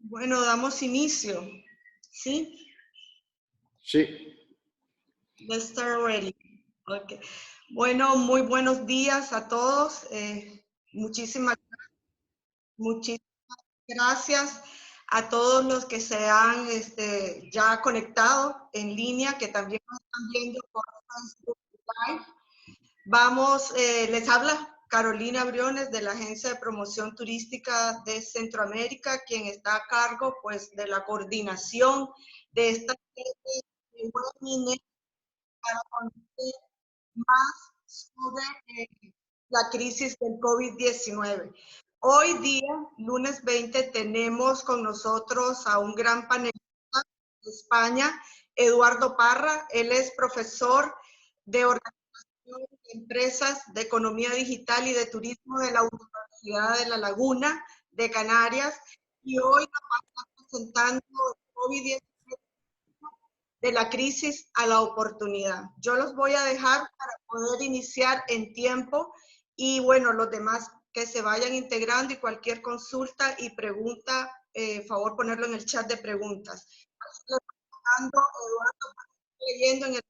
Bueno, damos inicio, ¿sí? Sí, Let's start already. Okay. Bueno, muy buenos días a todos. Muchísimas, muchísimas gracias a todos los que se han ya conectado en línea, que también nos están viendo por Facebook Live. Vamos, les habla Carolina Briones de la Agencia de Promoción Turística de Centroamérica, quien está a cargo pues de la coordinación de esta serie de webinars para conocer más sobre la crisis del COVID-19. Hoy día, lunes 20, tenemos con nosotros a un gran panelista de España, Eduardo Parra. Él es profesor de organización de empresas de economía digital y de turismo de la Universidad de La Laguna de Canarias. Y hoy nos va a estar presentando el COVID-19 de la crisis a la oportunidad. Yo los voy a dejar para poder iniciar en tiempo y bueno, los demás que se vayan integrando y cualquier consulta y pregunta, favor ponerlo en el chat de preguntas. Así les voy dando, Eduardo, leyendo en el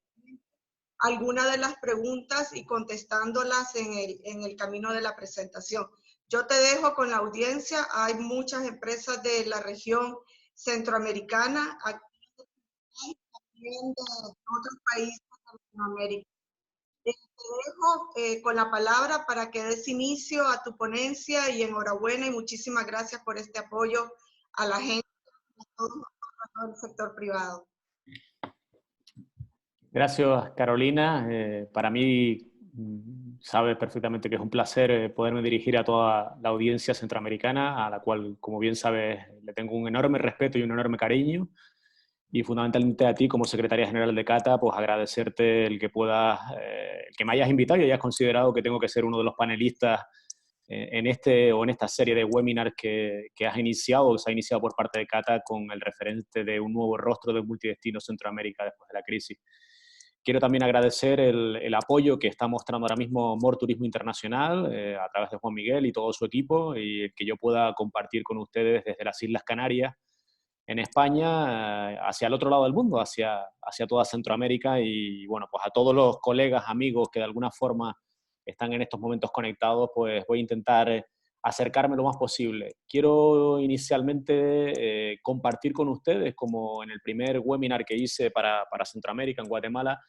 algunas de las preguntas y contestándolas en el camino de la presentación. Yo te dejo con la audiencia. Hay muchas empresas de la región centroamericana, también de otros países de Latinoamérica. Te dejo con la palabra para que des inicio a tu ponencia y enhorabuena y muchísimas gracias por este apoyo a la gente, a todos el sector privado. Gracias, Carolina. Para mí, sabes perfectamente que es un placer poderme dirigir a toda la audiencia centroamericana, a la cual, como bien sabes, le tengo un enorme respeto y un enorme cariño. Y fundamentalmente a ti, como secretaria general de CATA, pues agradecerte el que puedas, el que me hayas invitado y hayas considerado que tengo que ser uno de los panelistas en esta serie de webinars que has iniciado, o se ha iniciado por parte de CATA con el referente de un nuevo rostro de multidestino Centroamérica después de la crisis. Quiero también agradecer el apoyo que está mostrando ahora mismo MOR Turismo Internacional a través de Juan Miguel y todo su equipo, y que yo pueda compartir con ustedes desde las Islas Canarias en España hacia el otro lado del mundo, hacia toda Centroamérica. Y bueno, pues a todos los colegas, amigos que de alguna forma están en estos momentos conectados, pues voy a intentar acercarme lo más posible. Quiero inicialmente compartir con ustedes, como en el primer webinar que hice para Centroamérica, en Guatemala,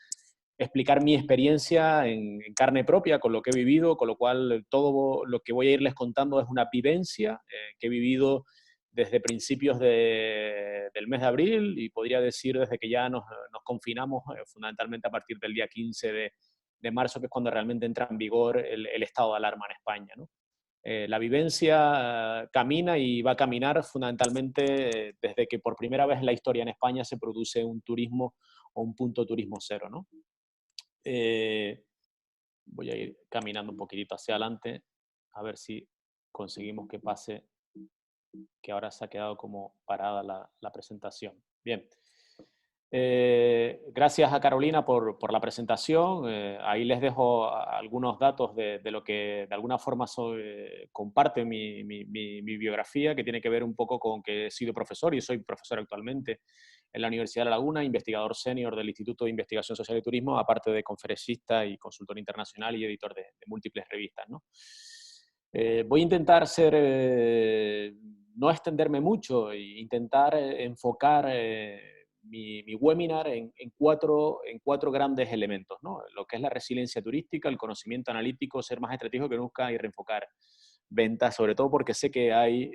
explicar mi experiencia en carne propia, con lo que he vivido, con lo cual todo lo que voy a irles contando es una vivencia que he vivido desde principios del mes de abril, y podría decir desde que ya nos confinamos, fundamentalmente a partir del día 15 de marzo, que es cuando realmente entra en vigor el estado de alarma en España, ¿no? La vivencia camina y va a caminar fundamentalmente desde que por primera vez en la historia en España se produce un turismo o un punto turismo cero, ¿no? Voy a ir caminando un poquitito hacia adelante a ver si conseguimos que pase, que ahora se ha quedado como parada la presentación. Bien. Gracias a Carolina por la presentación. Ahí les dejo algunos datos de lo que de alguna forma comparte mi biografía, que tiene que ver un poco con que he sido profesor y soy profesor actualmente en la Universidad de La Laguna, investigador senior del Instituto de Investigación Social y Turismo, aparte de conferencista y consultor internacional y editor de múltiples revistas, ¿no? Voy a intentar no extenderme mucho e intentar enfocar mi webinar en cuatro grandes elementos, ¿no? Lo que es la resiliencia turística, el conocimiento analítico, ser más estratégico que nunca y reenfocar ventas, sobre todo porque sé que hay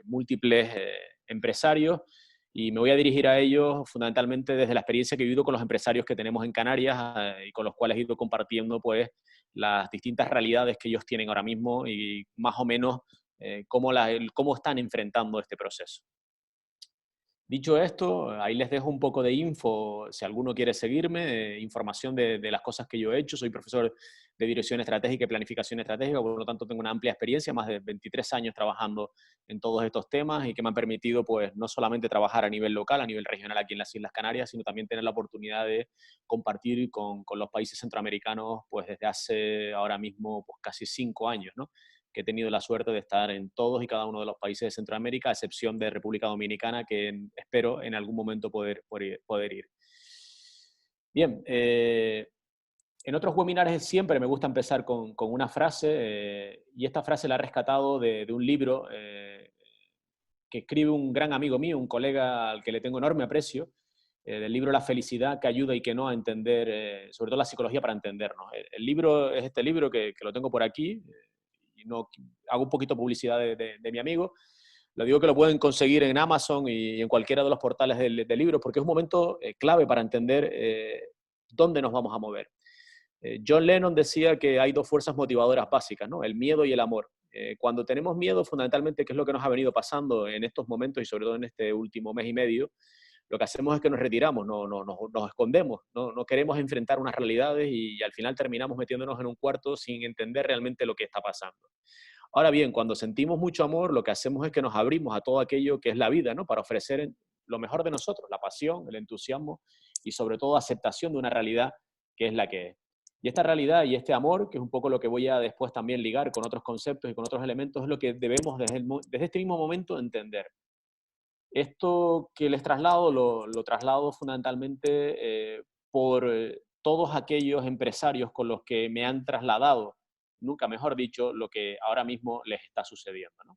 múltiples empresarios, y me voy a dirigir a ellos fundamentalmente desde la experiencia que he vivido con los empresarios que tenemos en Canarias y con los cuales he ido compartiendo pues las distintas realidades que ellos tienen ahora mismo y más o menos cómo están enfrentando este proceso. Dicho esto, ahí les dejo un poco de info, si alguno quiere seguirme, información de las cosas que yo he hecho. Soy profesor de Dirección Estratégica y Planificación Estratégica, por lo tanto tengo una amplia experiencia, más de 23 años trabajando en todos estos temas, y que me han permitido pues no solamente trabajar a nivel local, a nivel regional aquí en las Islas Canarias, sino también tener la oportunidad de compartir con los países centroamericanos pues desde hace ahora mismo pues casi 5 años, ¿no? que he tenido la suerte de estar en todos y cada uno de los países de Centroamérica, a excepción de República Dominicana, que espero en algún momento poder ir. Bien, en otros webinars siempre me gusta empezar con una frase, y esta frase la he rescatado de un libro que escribe un gran amigo mío, un colega al que le tengo enorme aprecio, del libro La felicidad que ayuda y que no a entender, sobre todo la psicología para entendernos. El libro es este libro que lo tengo por aquí, y no hago un poquito publicidad de mi amigo. Lo digo que lo pueden conseguir en Amazon y en cualquiera de los portales del libro, porque es un momento clave para entender dónde nos vamos a mover. John Lennon decía que hay dos fuerzas motivadoras básicas, ¿no? El miedo y el amor. Cuando tenemos miedo, fundamentalmente, que es lo que nos ha venido pasando en estos momentos y sobre todo en este último mes y medio, lo que hacemos es que nos retiramos, nos escondemos, no queremos enfrentar unas realidades y al final terminamos metiéndonos en un cuarto sin entender realmente lo que está pasando. Ahora bien, cuando sentimos mucho amor, lo que hacemos es que nos abrimos a todo aquello que es la vida, ¿no? Para ofrecer lo mejor de nosotros, la pasión, el entusiasmo y sobre todo aceptación de una realidad que es la que es. Y esta realidad y este amor, que es un poco lo que voy a después también ligar con otros conceptos y con otros elementos, es lo que debemos desde este mismo momento entender. Esto que les traslado, lo traslado fundamentalmente por todos aquellos empresarios con los que me han trasladado, nunca mejor dicho, lo que ahora mismo les está sucediendo, ¿no?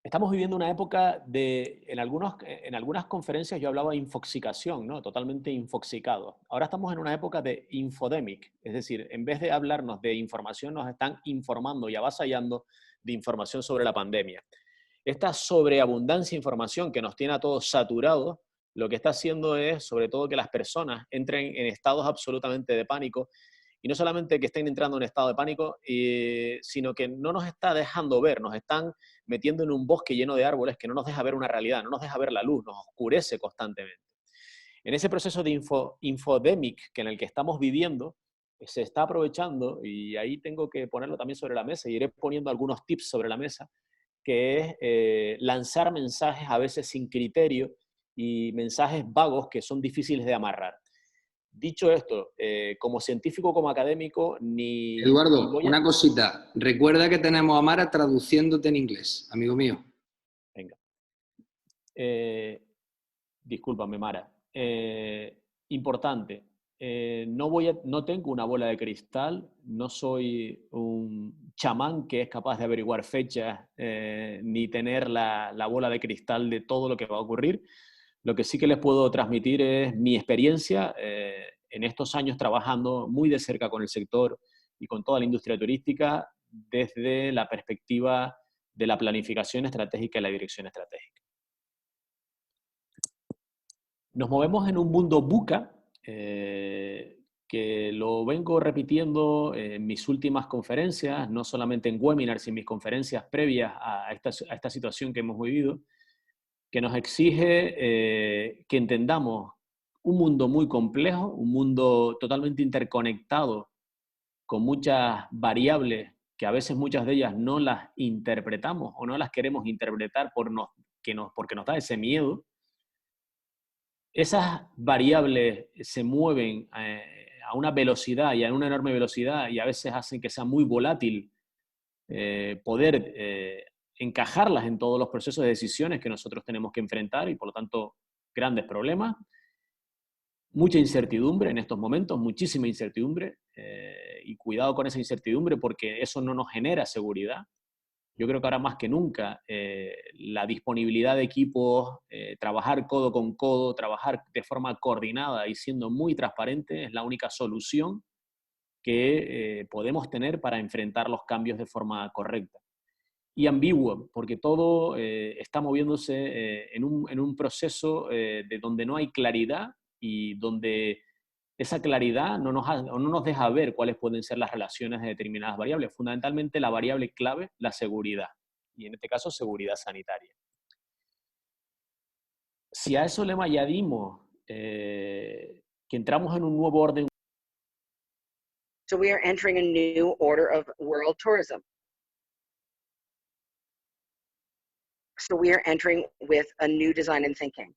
Estamos viviendo una época en algunas conferencias yo hablaba de infoxicación, ¿no? Totalmente infoxicado. Ahora estamos en una época de infodemic, es decir, en vez de hablarnos de información, nos están informando y avasallando de información sobre la pandemia. Esta sobreabundancia de información que nos tiene a todos saturados, lo que está haciendo es, sobre todo, que las personas entren en estados absolutamente de pánico. Y no solamente que estén entrando en estado de pánico, sino que no nos está dejando ver, nos están metiendo en un bosque lleno de árboles que no nos deja ver una realidad, no nos deja ver la luz, nos oscurece constantemente. En ese proceso de infodemic en el que estamos viviendo, se está aprovechando, y ahí tengo que ponerlo también sobre la mesa, y iré poniendo algunos tips sobre la mesa, que es lanzar mensajes a veces sin criterio y mensajes vagos que son difíciles de amarrar. Dicho esto, como científico, como académico, Eduardo, una cosita. Recuerda que tenemos a Mara traduciéndote en inglés, amigo mío. Venga. Discúlpame, Mara. Importante. No tengo una bola de cristal, no soy un chamán que es capaz de averiguar fechas, ni tener la bola de cristal de todo lo que va a ocurrir. Lo que sí que les puedo transmitir es mi experiencia en estos años trabajando muy de cerca con el sector y con toda la industria turística desde la perspectiva de la planificación estratégica y la dirección estratégica. Nos movemos en un mundo VUCA, que lo vengo repitiendo en mis últimas conferencias, no solamente en webinars, sino en mis conferencias previas a esta situación que hemos vivido, que nos exige que entendamos un mundo muy complejo, un mundo totalmente interconectado, con muchas variables que a veces muchas de ellas no las interpretamos o no las queremos interpretar porque nos da ese miedo. Esas variables se mueven a una velocidad y a una enorme velocidad y a veces hacen que sea muy volátil poder encajarlas en todos los procesos de decisiones que nosotros tenemos que enfrentar y por lo tanto grandes problemas. Mucha incertidumbre en estos momentos, muchísima incertidumbre y cuidado con esa incertidumbre porque eso no nos genera seguridad. Yo creo que ahora más que nunca la disponibilidad de equipos, trabajar codo con codo, trabajar de forma coordinada y siendo muy transparente es la única solución que podemos tener para enfrentar los cambios de forma correcta. Y ambiguo, porque todo está moviéndose en un proceso de donde no hay claridad y donde esa claridad no nos deja ver cuáles pueden ser las relaciones de determinadas variables. Fundamentalmente la variable clave, la seguridad, y en este caso seguridad sanitaria. Si a eso le añadimos que entramos en un nuevo orden. So we are entering a new order of world tourism. So we are entering with a new design and thinking.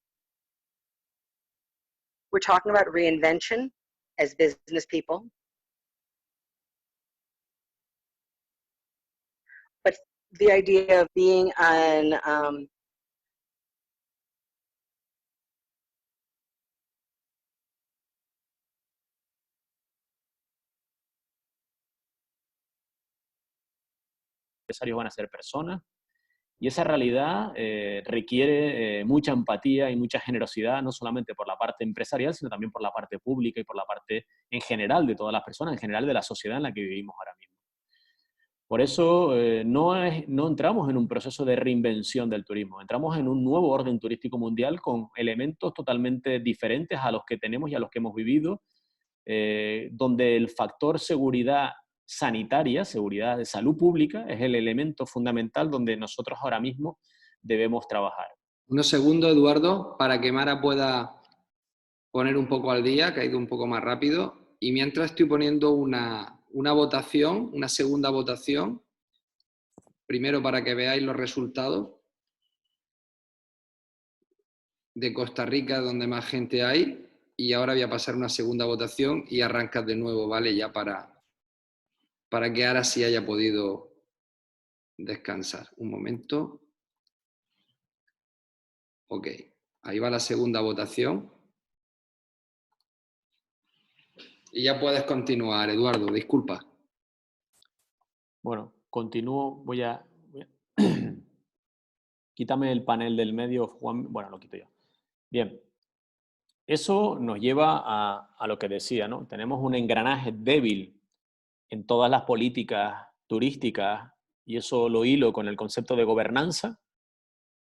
We're talking about reinvention as business people. the idea of being on empresarios van a ser personas, y esa realidad requiere mucha empatía y mucha generosidad, no solamente por la parte empresarial, sino también por la parte pública y por la parte en general de todas las personas, en general de la sociedad en la que vivimos ahora mismo. Por eso no entramos en un proceso de reinvención del turismo, entramos en un nuevo orden turístico mundial con elementos totalmente diferentes a los que tenemos y a los que hemos vivido, donde el factor seguridad sanitaria, seguridad de salud pública, es el elemento fundamental donde nosotros ahora mismo debemos trabajar. Unos segundos, Eduardo, para que Mara pueda poner un poco al día, que ha ido un poco más rápido. Y mientras estoy poniendo una votación, una segunda votación, primero para que veáis los resultados de Costa Rica, donde más gente hay, y ahora voy a pasar una segunda votación y arrancas de nuevo, ¿vale? Ya para que ahora sí haya podido descansar. Un momento. Ok, ahí va la segunda votación. Y ya puedes continuar, Eduardo, disculpa. Bueno, continúo, voy a... Quítame el panel del medio, Juan. Bueno, lo quito yo. Bien. Eso nos lleva a lo que decía, ¿no? Tenemos un engranaje débil en todas las políticas turísticas, y eso lo hilo con el concepto de gobernanza.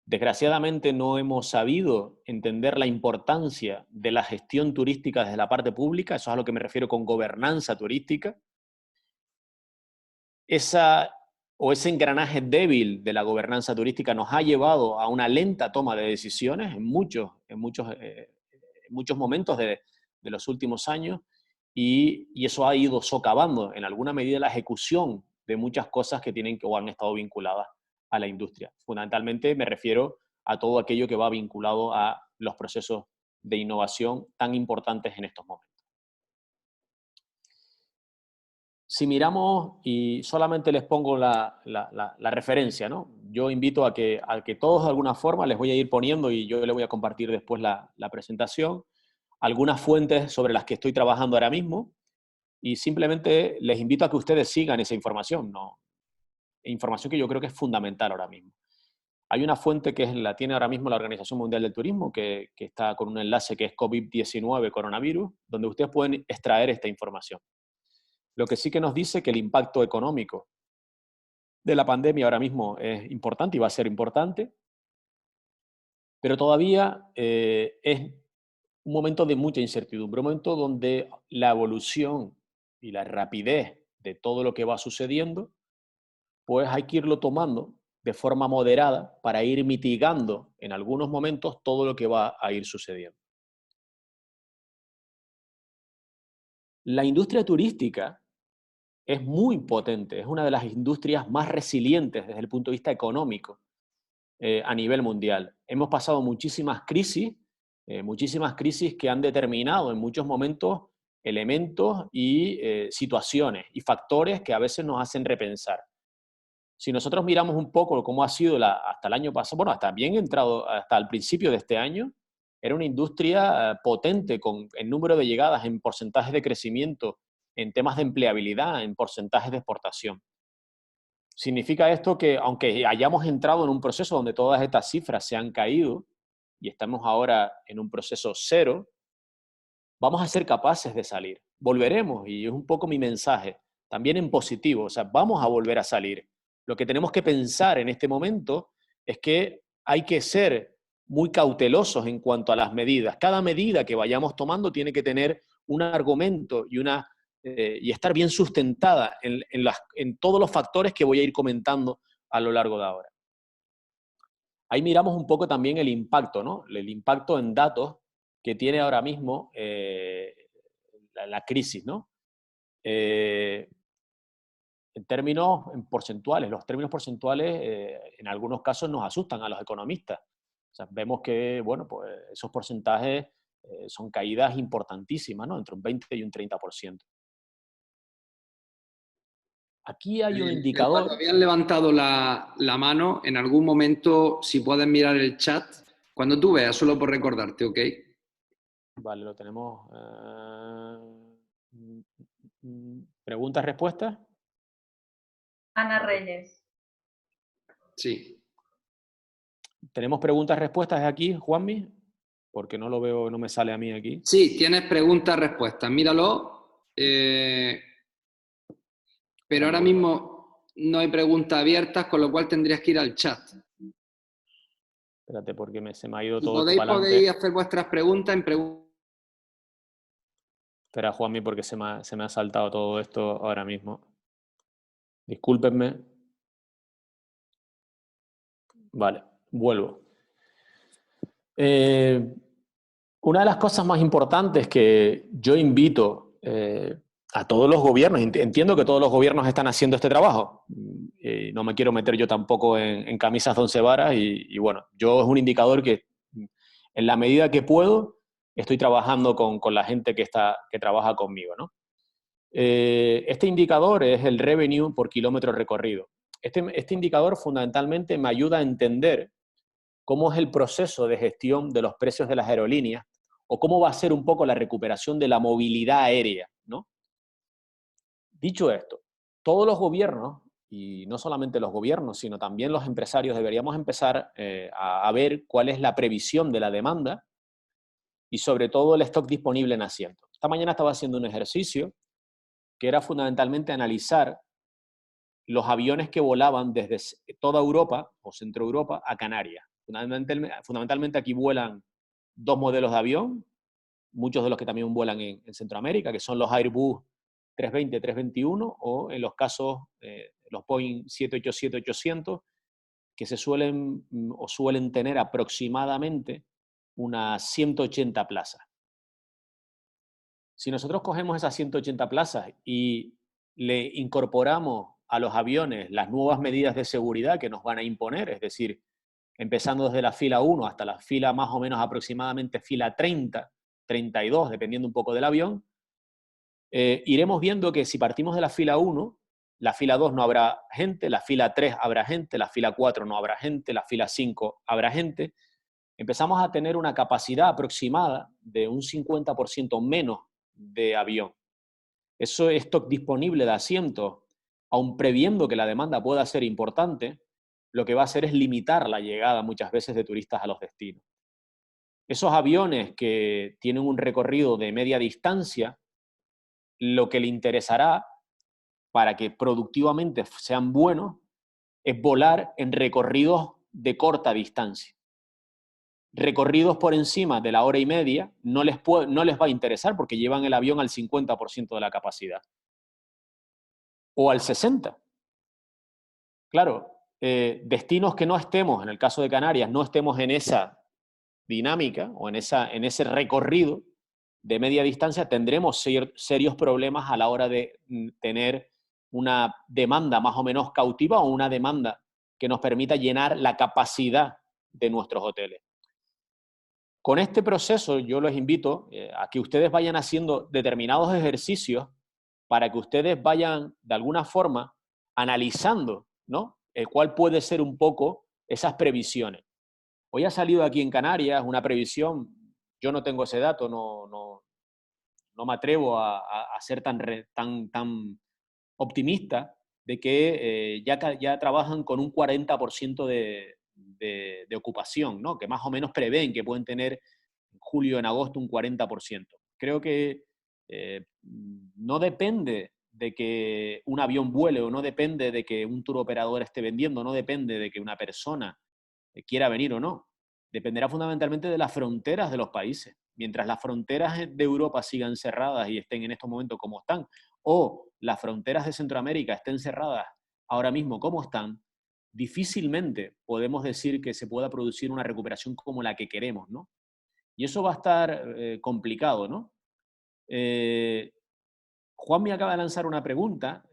Desgraciadamente no hemos sabido entender la importancia de la gestión turística desde la parte pública, eso es a lo que me refiero con gobernanza turística. Ese engranaje débil de la gobernanza turística nos ha llevado a una lenta toma de decisiones en muchos momentos de los últimos años, y eso ha ido socavando en alguna medida la ejecución de muchas cosas que tienen o han estado vinculadas a la industria. Fundamentalmente me refiero a todo aquello que va vinculado a los procesos de innovación tan importantes en estos momentos. Si miramos, y solamente les pongo la referencia, ¿no? Yo invito a que todos de alguna forma les voy a ir poniendo, y yo les voy a compartir después la presentación, algunas fuentes sobre las que estoy trabajando ahora mismo, y simplemente les invito a que ustedes sigan esa información, ¿no? Información que yo creo que es fundamental ahora mismo. Hay una fuente que la tiene ahora mismo la Organización Mundial del Turismo, que está con un enlace que es COVID-19 coronavirus, donde ustedes pueden extraer esta información. Lo que sí que nos dice que el impacto económico de la pandemia ahora mismo es importante y va a ser importante, pero todavía es un momento de mucha incertidumbre, un momento donde la evolución y la rapidez de todo lo que va sucediendo, pues hay que irlo tomando de forma moderada para ir mitigando en algunos momentos todo lo que va a ir sucediendo. La industria turística es muy potente, es una de las industrias más resilientes desde el punto de vista económico a nivel mundial. Hemos pasado muchísimas crisis que han determinado en muchos momentos elementos y situaciones y factores que a veces nos hacen repensar. Si nosotros miramos un poco cómo ha sido hasta el año pasado, bueno, hasta bien entrado, hasta el principio de este año, era una industria potente con el número de llegadas en porcentajes de crecimiento, en temas de empleabilidad, en porcentajes de exportación. Significa esto que, aunque hayamos entrado en un proceso donde todas estas cifras se han caído y estamos ahora en un proceso cero, vamos a ser capaces de salir. Volveremos, y es un poco mi mensaje, también en positivo, o sea, vamos a volver a salir. Lo que tenemos que pensar en este momento es que hay que ser muy cautelosos en cuanto a las medidas. Cada medida que vayamos tomando tiene que tener un argumento y estar bien sustentada en todos los factores que voy a ir comentando a lo largo de ahora. Ahí miramos un poco también el impacto, ¿no? El impacto en datos que tiene ahora mismo la crisis, ¿no? En términos porcentuales, los términos porcentuales en algunos casos nos asustan a los economistas. O sea, vemos que, bueno, pues esos porcentajes son caídas importantísimas, ¿no? Entre un 20 y un 30%. Aquí hay un Eduardo, indicador. habían levantado la mano. En algún momento, si puedes mirar el chat, cuando tú veas, solo por recordarte, ¿ok? Vale, lo tenemos. ¿Preguntas, respuestas? Ana Reyes. Sí. ¿Tenemos preguntas, respuestas aquí, Juanmi? Porque no lo veo, no me sale a mí aquí. Sí, tienes preguntas, respuestas. Míralo. Pero ahora mismo no hay preguntas abiertas, con lo cual tendrías que ir al chat. Espérate, porque se me ha ido Y todo esto para adelante. podéis hacer vuestras preguntas en preguntas. Espera, Juanmi, porque se me ha saltado todo esto ahora mismo. Discúlpenme. Vale, vuelvo. Una de las cosas más importantes que yo invito a todos los gobiernos, entiendo que todos los gobiernos están haciendo este trabajo, no me quiero meter yo tampoco en camisas de once varas y bueno, yo es un indicador que en la medida que puedo estoy trabajando con la gente que trabaja conmigo, ¿no? Este indicador es el revenue por kilómetro recorrido. Este indicador fundamentalmente me ayuda a entender cómo es el proceso de gestión de los precios de las aerolíneas o cómo va a ser un poco la recuperación de la movilidad aérea, ¿no? Dicho esto, todos los gobiernos, y no solamente los gobiernos, sino también los empresarios, deberíamos empezar a ver cuál es la previsión de la demanda y sobre todo el stock disponible en asientos. Esta mañana estaba haciendo un ejercicio que era fundamentalmente analizar los aviones que volaban desde toda Europa o Centro Europa a Canarias. Fundamentalmente aquí vuelan dos modelos de avión, muchos de los que también vuelan en Centroamérica, que son los Airbus 320, 321 o en los casos los Boeing 787-800, que suelen tener aproximadamente unas 180 plazas. Si nosotros cogemos esas 180 plazas y le incorporamos a los aviones las nuevas medidas de seguridad que nos van a imponer, es decir, empezando desde la fila 1 hasta la fila más o menos aproximadamente fila 30, 32, dependiendo un poco del avión, iremos viendo que si partimos de la fila 1, la fila 2 no habrá gente, la fila 3 habrá gente, la fila 4 no habrá gente, la fila 5 habrá gente. Empezamos a tener una capacidad aproximada de un 50% menos de avión. Eso es stock disponible de asientos, aun previendo que la demanda pueda ser importante, lo que va a hacer es limitar la llegada muchas veces de turistas a los destinos. Esos aviones que tienen un recorrido de media distancia, lo que le interesará para que productivamente sean buenos es volar en recorridos de corta distancia. Recorridos por encima de la hora y media no les va a interesar porque llevan el avión al 50% de la capacidad. O al 60%. Claro, destinos que no estemos, en el caso de Canarias, no estemos en esa dinámica o en ese recorrido de media distancia, tendremos serios problemas a la hora de tener una demanda más o menos cautiva o una demanda que nos permita llenar la capacidad de nuestros hoteles. Con este proceso yo los invito a que ustedes vayan haciendo determinados ejercicios para que ustedes vayan de alguna forma analizando, ¿no? Cuál puede ser un poco esas previsiones. Hoy ha salido aquí en Canarias una previsión, yo no tengo ese dato, no me atrevo a ser tan optimista de que ya trabajan con un 40% de ocupación, ¿no? Que más o menos prevén que pueden tener en julio, en agosto, un 40%. Creo que no depende de que un avión vuele o no depende de que un tour operador esté vendiendo, no depende de que una persona quiera venir o no. Dependerá fundamentalmente de las fronteras de los países. Mientras las fronteras de Europa sigan cerradas y estén en estos momentos como están, o las fronteras de Centroamérica estén cerradas ahora mismo como están, difícilmente podemos decir que se pueda producir una recuperación como la que queremos, ¿no? Y eso va a estar complicado, ¿no? Juan me acaba de lanzar una pregunta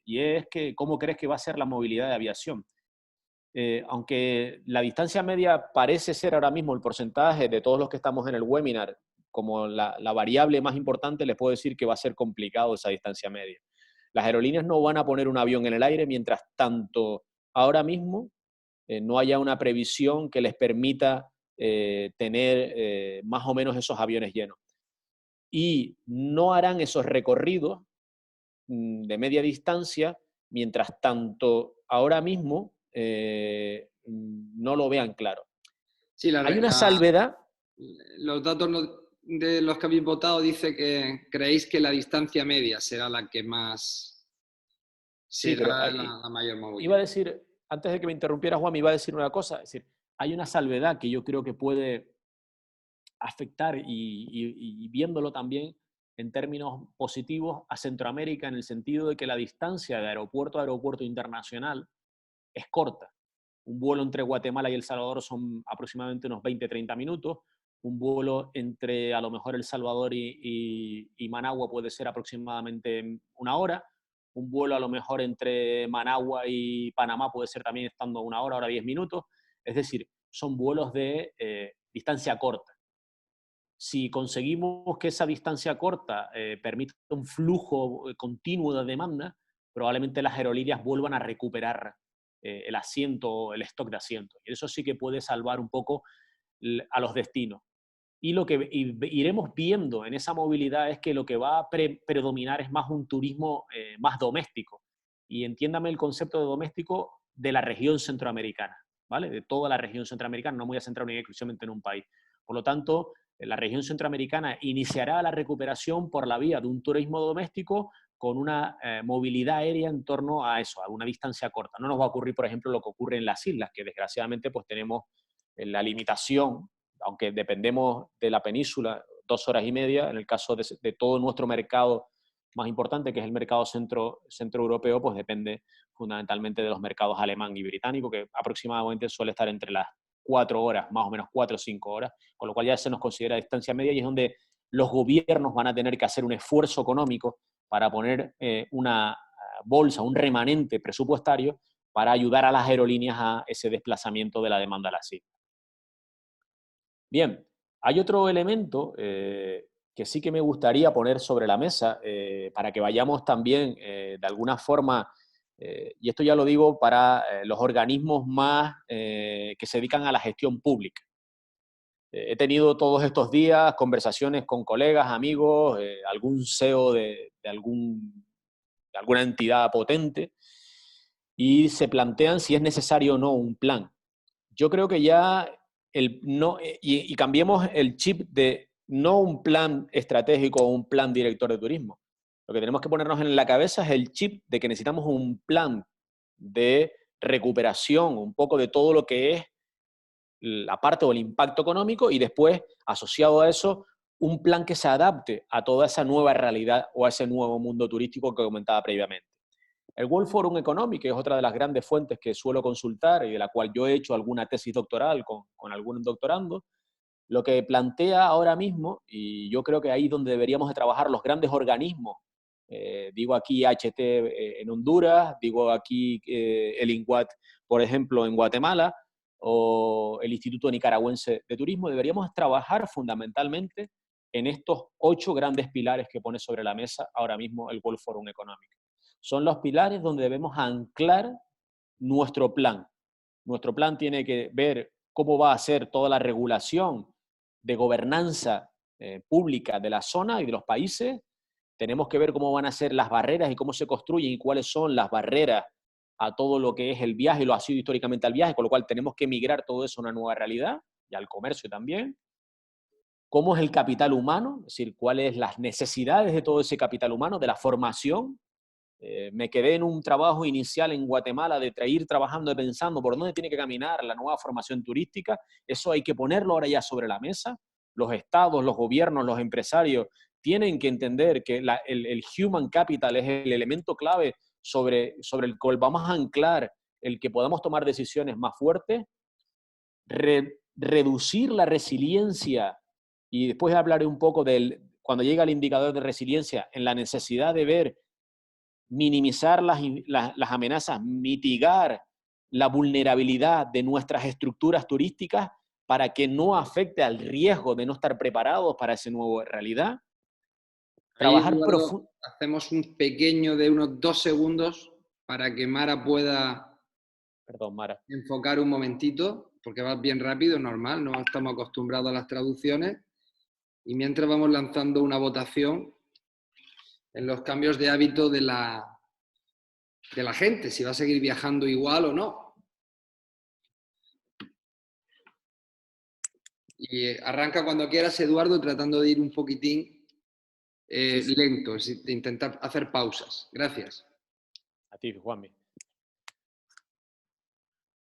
y es que ¿cómo crees que va a ser la movilidad de aviación? Aunque la distancia media parece ser ahora mismo el porcentaje de todos los que estamos en el webinar como la variable más importante, les puedo decir que va a ser complicado esa distancia media. Las aerolíneas no van a poner un avión en el aire mientras tanto ahora mismo no haya una previsión que les permita tener más o menos esos aviones llenos. Y no harán esos recorridos de media distancia mientras tanto ahora mismo no lo vean claro. Sí, Hay una salvedad. Los datos de los que habéis votado dice que creéis que la distancia media será la que más Sí, pero será la mayor movilidad. iba a decir, antes de que me interrumpiera Juan, me iba a decir una cosa, es decir, hay una salvedad que yo creo que puede afectar y viéndolo también en términos positivos a Centroamérica en el sentido de que la distancia de aeropuerto a aeropuerto internacional es corta. Un vuelo entre Guatemala y El Salvador son aproximadamente unos 20-30 minutos. Un vuelo entre a lo mejor El Salvador y Managua puede ser aproximadamente una hora. Un vuelo a lo mejor entre Managua y Panamá puede ser también estando una hora, hora 10 minutos. Es decir, son vuelos de distancia corta. Si conseguimos que esa distancia corta permita un flujo continuo de demanda, probablemente las aerolíneas vuelvan a recuperar el asiento, el stock de asientos. Y eso sí que puede salvar un poco a los destinos. Y lo que iremos viendo en esa movilidad es que lo que va a predominar es más un turismo más doméstico. Y entiéndame el concepto de doméstico de la región centroamericana, ¿vale? De toda la región centroamericana, no me voy a centrar exclusivamente en un país. Por lo tanto, la región centroamericana iniciará la recuperación por la vía de un turismo doméstico con una movilidad aérea en torno a eso, a una distancia corta. No nos va a ocurrir, por ejemplo, lo que ocurre en las islas, que desgraciadamente pues tenemos la limitación, aunque dependemos de la península 2 horas y media, en el caso de todo nuestro mercado más importante, que es el mercado centroeuropeo, pues depende fundamentalmente de los mercados alemán y británico, que aproximadamente suele estar entre las 4 horas, más o menos 4 o 5 horas, con lo cual ya se nos considera distancia media y es donde los gobiernos van a tener que hacer un esfuerzo económico para poner una bolsa, un remanente presupuestario para ayudar a las aerolíneas a ese desplazamiento de la demanda a las islas. Bien, hay otro elemento que sí que me gustaría poner sobre la mesa para que vayamos también de alguna forma, y esto ya lo digo para los organismos más que se dedican a la gestión pública. He tenido todos estos días conversaciones con colegas, amigos, algún CEO de alguna entidad potente, y se plantean si es necesario o no un plan. Yo creo que ya y cambiemos el chip de no un plan estratégico o un plan director de turismo. Lo que tenemos que ponernos en la cabeza es el chip de que necesitamos un plan de recuperación, un poco de todo lo que es la parte o el impacto económico y después, asociado a eso, un plan que se adapte a toda esa nueva realidad o a ese nuevo mundo turístico que comentaba previamente. El World Forum Economic, que es otra de las grandes fuentes que suelo consultar y de la cual yo he hecho alguna tesis doctoral con algún doctorando, lo que plantea ahora mismo, y yo creo que ahí es donde deberíamos de trabajar los grandes organismos, digo aquí HT en Honduras, digo aquí el INGUAT, por ejemplo, en Guatemala, o el Instituto Nicaragüense de Turismo, deberíamos trabajar fundamentalmente en estos 8 grandes pilares que pone sobre la mesa ahora mismo el World Forum Economic. Son los pilares donde debemos anclar nuestro plan. Nuestro plan tiene que ver cómo va a ser toda la regulación de gobernanza pública de la zona y de los países. Tenemos que ver cómo van a ser las barreras y cómo se construyen y cuáles son las barreras a todo lo que es el viaje, lo ha sido históricamente al viaje, con lo cual tenemos que migrar todo eso a una nueva realidad y al comercio también. ¿Cómo es el capital humano? Es decir, cuáles las necesidades de todo ese capital humano, de la formación. Me quedé en un trabajo inicial en Guatemala de ir trabajando y pensando por dónde tiene que caminar la nueva formación turística. Eso hay que ponerlo ahora ya sobre la mesa. Los estados, los gobiernos, los empresarios tienen que entender que el human capital es el elemento clave sobre el cual vamos a anclar el que podamos tomar decisiones más fuertes, reducir la resiliencia, y después hablaré un poco cuando llega el indicador de resiliencia, en la necesidad de ver minimizar las amenazas, mitigar la vulnerabilidad de nuestras estructuras turísticas para que no afecte al riesgo de no estar preparados para esa nueva realidad. Trabajar Eduardo, profundo. hacemos un pequeño de unos 2 segundos para que Mara pueda Perdón, Mara. enfocar un momentito, porque va bien rápido, normal, no estamos acostumbrados a las traducciones. Y mientras vamos lanzando una votación en los cambios de hábito de la gente, si va a seguir viajando igual o no. Y arranca cuando quieras, Eduardo, tratando de ir un poquitín lento, de intentar hacer pausas. Gracias. A ti, Juanmi.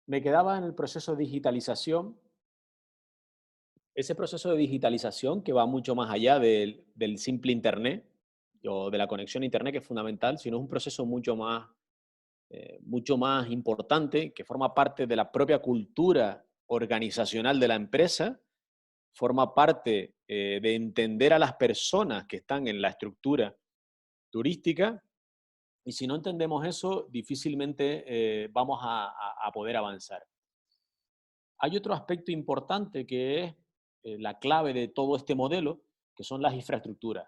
Me quedaba en el proceso de digitalización. Ese proceso de digitalización que va mucho más allá del simple Internet o de la conexión a Internet, que es fundamental, sino es un proceso mucho más importante, que forma parte de la propia cultura organizacional de la empresa, forma parte de entender a las personas que están en la estructura turística, y si no entendemos eso, difícilmente vamos a poder avanzar. Hay otro aspecto importante que es la clave de todo este modelo, que son las infraestructuras.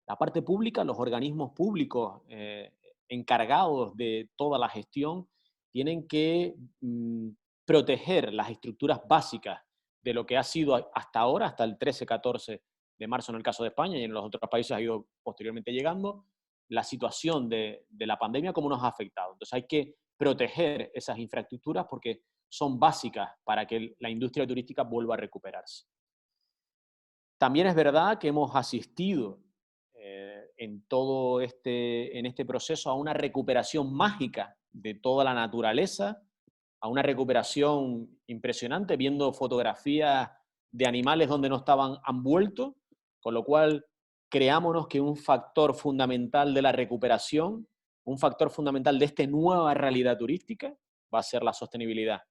La parte pública, los organismos públicos encargados de toda la gestión, tienen que proteger las estructuras básicas de lo que ha sido hasta ahora, hasta el 13-14 de marzo en el caso de España, y en los otros países ha ido posteriormente llegando, la situación de la pandemia, cómo nos ha afectado. Entonces hay que proteger esas infraestructuras porque son básicas para que la industria turística vuelva a recuperarse. También es verdad que hemos asistido en este proceso a una recuperación mágica de toda la naturaleza, a una recuperación impresionante, viendo fotografías de animales donde no han vuelto, con lo cual creámonos que un factor fundamental de la recuperación, un factor fundamental de esta nueva realidad turística, va a ser la sostenibilidad.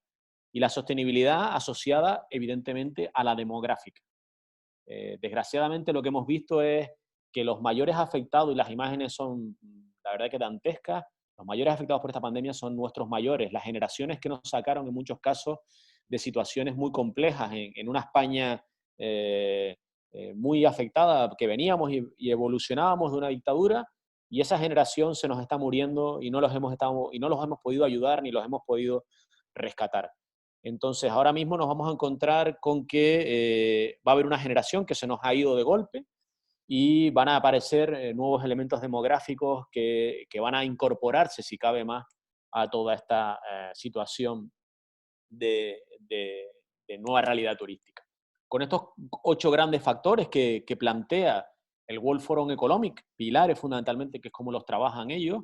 Y la sostenibilidad asociada, evidentemente, a la demográfica. Desgraciadamente, lo que hemos visto es que los mayores afectados, y las imágenes son, la verdad, que dantescas, los mayores afectados por esta pandemia son nuestros mayores, las generaciones que nos sacaron en muchos casos de situaciones muy complejas en una España muy afectada, que veníamos y evolucionábamos de una dictadura, y esa generación se nos está muriendo y no los hemos podido ayudar ni los hemos podido rescatar. Entonces, ahora mismo nos vamos a encontrar con que va a haber una generación que se nos ha ido de golpe y van a aparecer nuevos elementos demográficos que van a incorporarse, si cabe más, a toda esta situación de nueva realidad turística. Con estos 8 grandes factores que plantea el World Forum Economic, pilares fundamentalmente, que es como los trabajan ellos,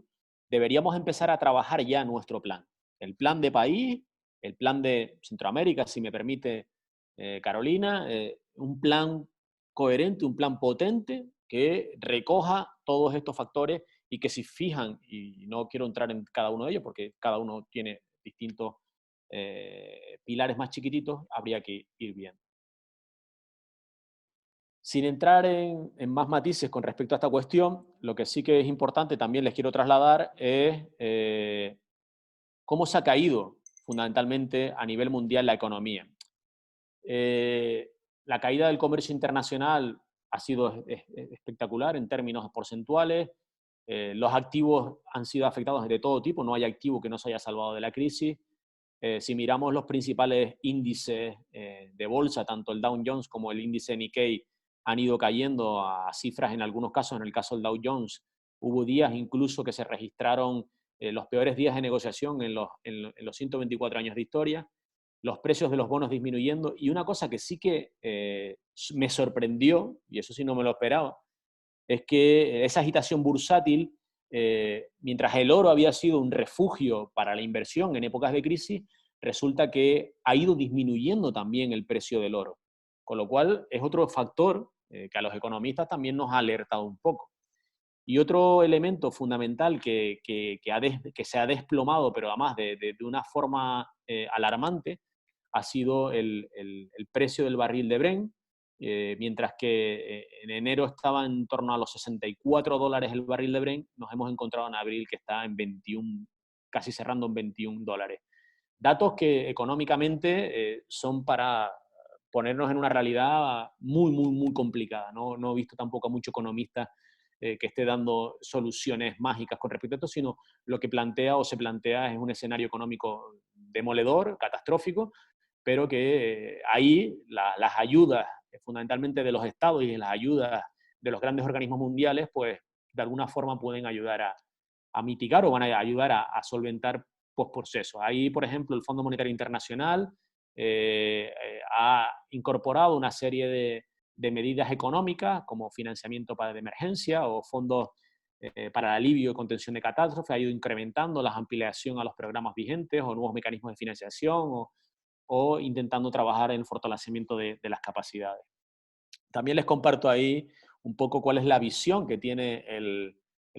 deberíamos empezar a trabajar ya nuestro plan. El plan de país, el plan de Centroamérica, si me permite Carolina, un plan coherente, un plan potente que recoja todos estos factores y que si fijan, y no quiero entrar en cada uno de ellos porque cada uno tiene distintos pilares más chiquititos, habría que ir viendo. Sin entrar en más matices con respecto a esta cuestión, lo que sí que es importante, también les quiero trasladar, es cómo se ha caído fundamentalmente a nivel mundial la economía. La caída del comercio internacional ha sido espectacular en términos porcentuales. Los activos han sido afectados de todo tipo, no hay activo que no se haya salvado de la crisis. Si miramos los principales índices de bolsa, tanto el Dow Jones como el índice Nikkei han ido cayendo a cifras, en algunos casos, en el caso del Dow Jones, hubo días incluso que se registraron los peores días de negociación en los 124 años de historia, los precios de los bonos disminuyendo, y una cosa que sí que me sorprendió, y eso sí no me lo esperaba, es que esa agitación bursátil, mientras el oro había sido un refugio para la inversión en épocas de crisis, resulta que ha ido disminuyendo también el precio del oro. Con lo cual es otro factor que a los economistas también nos ha alertado un poco. Y otro elemento fundamental que se ha desplomado, pero además de una forma alarmante, ha sido el precio del barril de Brent. Mientras que en enero estaba en torno a los $64 el barril de Brent, nos hemos encontrado en abril que está en 21, casi cerrando en $21. Datos que económicamente son para ponernos en una realidad muy, muy, muy complicada. No he visto tampoco a mucho economista que esté dando soluciones mágicas con respecto a esto, sino lo que plantea o se plantea es un escenario económico demoledor, catastrófico, pero que ahí las ayudas fundamentalmente de los estados y las ayudas de los grandes organismos mundiales, pues de alguna forma pueden ayudar a mitigar o van a ayudar a solventar procesos. Ahí, por ejemplo, el Fondo Monetario Internacional ha incorporado una serie de medidas económicas como financiamiento de emergencia o fondos para el alivio y contención de catástrofe, ha ido incrementando la ampliación a los programas vigentes o nuevos mecanismos de financiación o intentando trabajar en el fortalecimiento de las capacidades. También les comparto ahí un poco cuál es la visión que tiene el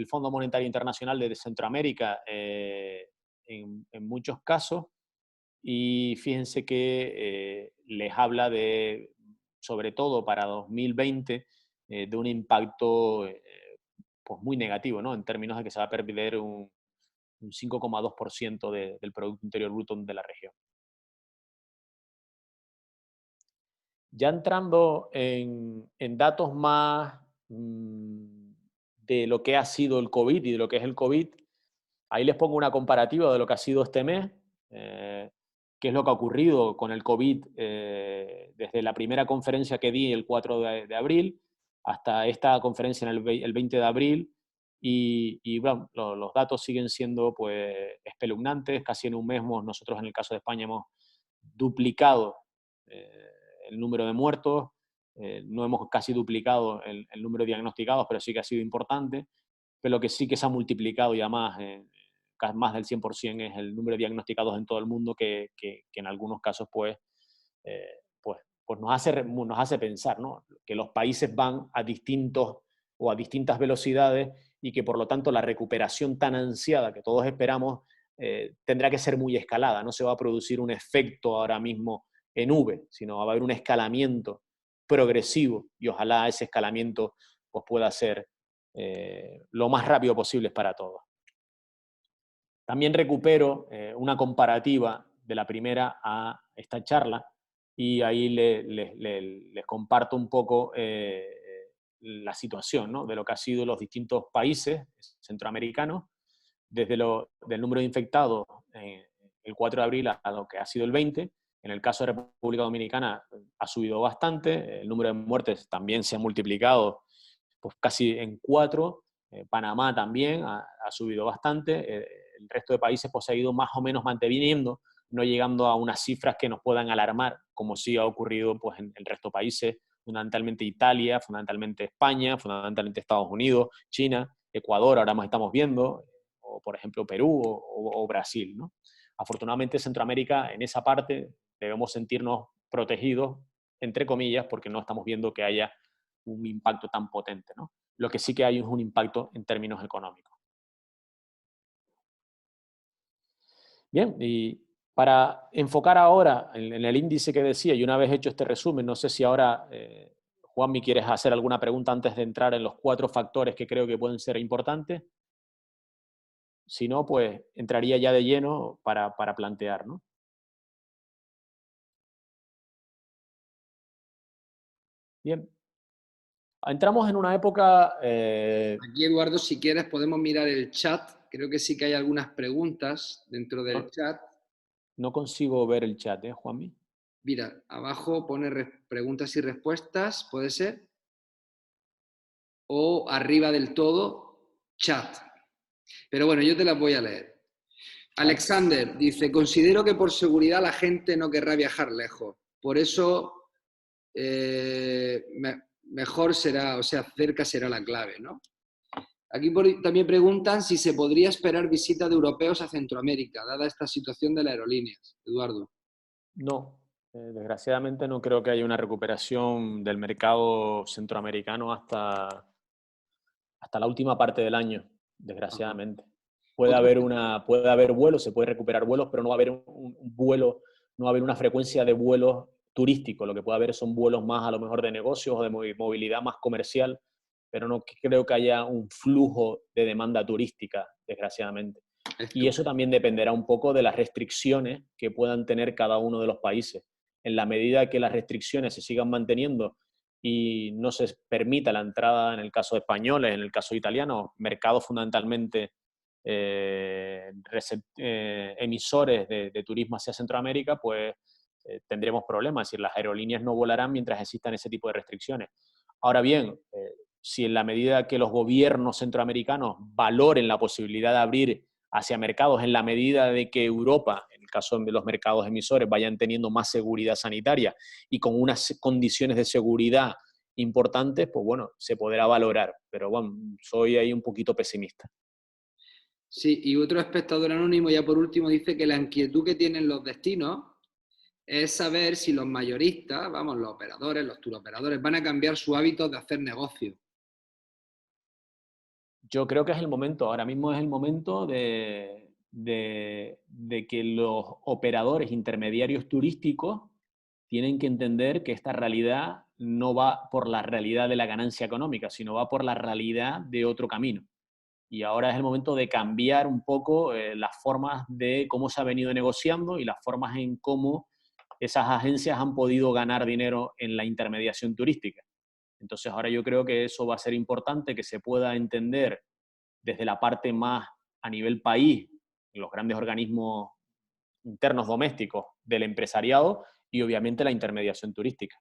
Fondo Monetario Internacional de Centroamérica en muchos casos, y fíjense que les habla de, sobre todo para 2020, de un impacto pues muy negativo, ¿no? En términos de que se va a perder un 5,2% del Producto Interior Bruto de la región. Ya entrando en datos más de lo que ha sido el COVID y de lo que es el COVID, ahí les pongo una comparativa de lo que ha sido este mes, qué es lo que ha ocurrido con el COVID desde la primera conferencia que di el 4 de abril hasta esta conferencia en el 20 de abril, y bueno, los datos siguen siendo pues espeluznantes. Casi en un mes nosotros en el caso de España hemos duplicado el número de muertos, no hemos casi duplicado el número de diagnosticados, pero sí que ha sido importante, pero lo que sí que se ha multiplicado ya más del 100% es el número de diagnosticados en todo el mundo, que en algunos casos pues nos hace pensar, ¿no? Que los países van a distintas velocidades y que por lo tanto la recuperación tan ansiada que todos esperamos tendrá que ser muy escalada, no se va a producir un efecto ahora mismo en V, sino va a haber un escalamiento progresivo y ojalá ese escalamiento pues, pueda ser lo más rápido posible para todos. También recupero una comparativa de la primera a esta charla y ahí les comparto un poco la situación, ¿no? De lo que han sido los distintos países centroamericanos, desde del número de infectados el 4 de abril a lo que ha sido el 20. En el caso de República Dominicana ha subido bastante, el número de muertes también se ha multiplicado pues, casi en 4, Panamá también ha subido bastante, el resto de países pues, se ha ido más o menos manteniendo, no llegando a unas cifras que nos puedan alarmar, como sí ha ocurrido pues, en el resto de países, fundamentalmente Italia, fundamentalmente España, fundamentalmente Estados Unidos, China, Ecuador, ahora más estamos viendo, o por ejemplo Perú o Brasil, ¿no? Afortunadamente Centroamérica, en esa parte, debemos sentirnos protegidos, entre comillas, porque no estamos viendo que haya un impacto tan potente, ¿no? Lo que sí que hay es un impacto en términos económicos. Bien, y para enfocar ahora en el índice que decía, y una vez hecho este resumen, no sé si ahora, Juanmi, ¿quieres hacer alguna pregunta antes de entrar en los 4 factores que creo que pueden ser importantes? Si no, pues entraría ya de lleno para plantear, ¿no? Bien. Entramos en una época... Aquí, Eduardo, si quieres podemos mirar el chat. Creo que sí que hay algunas preguntas dentro del chat. No consigo ver el chat, Juanmi. Mira, abajo pone preguntas y respuestas, ¿puede ser? O arriba del todo, chat. Pero bueno, yo te las voy a leer. Alexander dice, considero que por seguridad la gente no querrá viajar lejos. Por eso mejor será, o sea, cerca será la clave, ¿no? Aquí también preguntan si se podría esperar visita de europeos a Centroamérica, dada esta situación de las aerolíneas. Eduardo. No, desgraciadamente no creo que haya una recuperación del mercado centroamericano hasta la última parte del año, desgraciadamente. Puede haber vuelos, se puede recuperar vuelos, pero no va a haber un vuelo, no va a haber una frecuencia de vuelos turísticos. Lo que puede haber son vuelos más a lo mejor de negocios o de movilidad más comercial, pero no creo que haya un flujo de demanda turística, desgraciadamente. Y eso también dependerá un poco de las restricciones que puedan tener cada uno de los países. En la medida que las restricciones se sigan manteniendo y no se permita la entrada, en el caso de españoles, en el caso de italianos, mercados fundamentalmente emisores de turismo hacia Centroamérica, pues tendremos problemas. Es decir, las aerolíneas no volarán mientras existan ese tipo de restricciones. Ahora bien, si en la medida que los gobiernos centroamericanos valoren la posibilidad de abrir hacia mercados, en la medida de que Europa, en el caso de los mercados emisores, vayan teniendo más seguridad sanitaria y con unas condiciones de seguridad importantes, pues bueno, se podrá valorar. Pero bueno, soy ahí un poquito pesimista. Sí, y otro espectador anónimo, ya por último, dice que la inquietud que tienen los destinos es saber si los mayoristas, vamos, los operadores, los turoperadores, van a cambiar su hábito de hacer negocio. Yo creo que es el momento, ahora mismo es el momento de que los operadores intermediarios turísticos tienen que entender que esta realidad no va por la realidad de la ganancia económica, sino va por la realidad de otro camino. Y ahora es el momento de cambiar un poco las formas de cómo se ha venido negociando y las formas en cómo esas agencias han podido ganar dinero en la intermediación turística. Entonces ahora yo creo que eso va a ser importante, que se pueda entender desde la parte más a nivel país, los grandes organismos internos domésticos del empresariado y obviamente la intermediación turística.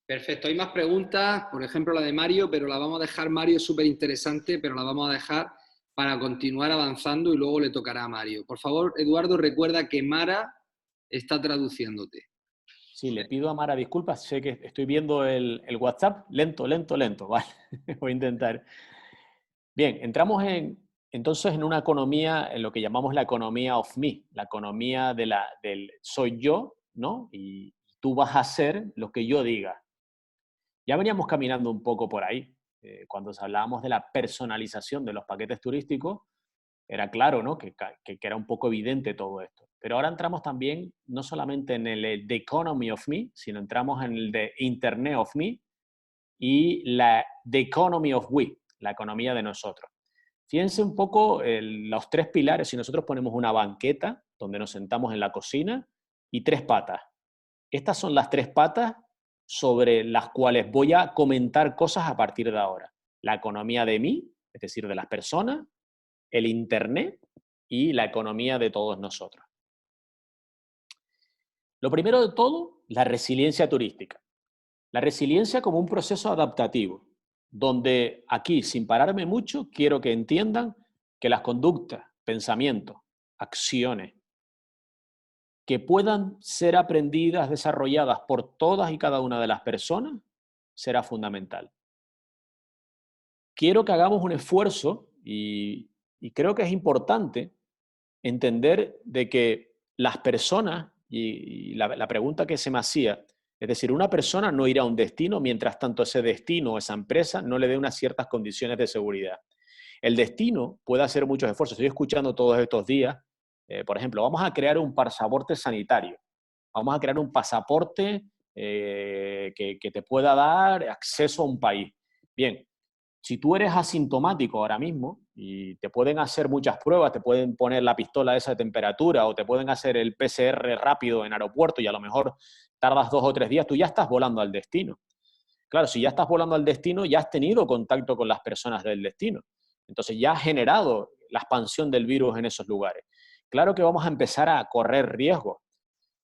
Perfecto, hay más preguntas, por ejemplo la de Mario, pero la vamos a dejar, Mario es súper interesante, pero la vamos a dejar para continuar avanzando y luego le tocará a Mario. Por favor, Eduardo, recuerda que Mara está traduciéndote. Sí, le pido a Mara disculpas, sé que estoy viendo el WhatsApp, lento, vale, voy a intentar. Bien, entramos entonces en una economía, en lo que llamamos la economía of me, la economía del soy yo, ¿no? Y tú vas a hacer lo que yo diga. Ya veníamos caminando un poco por ahí. Cuando hablábamos de la personalización de los paquetes turísticos, era claro, ¿no? que era un poco evidente todo esto. Pero ahora entramos también no solamente en el The Economy of Me, sino entramos en el The Internet of Me y The Economy of We, la economía de nosotros. Fíjense un poco los tres pilares. Si nosotros ponemos una banqueta donde nos sentamos en la cocina y tres patas. Estas son las tres patas sobre las cuales voy a comentar cosas a partir de ahora. La economía de mí, es decir, de las personas, el Internet y la economía de todos nosotros. Lo primero de todo, la resiliencia turística. La resiliencia como un proceso adaptativo, donde aquí, sin pararme mucho, quiero que entiendan que las conductas, pensamientos, acciones que puedan ser aprendidas, desarrolladas por todas y cada una de las personas, será fundamental. Quiero que hagamos un esfuerzo y creo que es importante entender de que las personas, y la pregunta que se me hacía, es decir, una persona no irá a un destino mientras tanto ese destino o esa empresa no le dé unas ciertas condiciones de seguridad. El destino puede hacer muchos esfuerzos. Estoy escuchando todos estos días, por ejemplo, vamos a crear un pasaporte sanitario. Vamos a crear un pasaporte que te pueda dar acceso a un país. Bien, si tú eres asintomático ahora mismo y te pueden hacer muchas pruebas, te pueden poner la pistola esa de temperatura o te pueden hacer el PCR rápido en aeropuerto y a lo mejor tardas 2 o 3 días, tú ya estás volando al destino. Claro, si ya estás volando al destino, ya has tenido contacto con las personas del destino. Entonces ya has generado la expansión del virus en esos lugares. Claro que vamos a empezar a correr riesgos.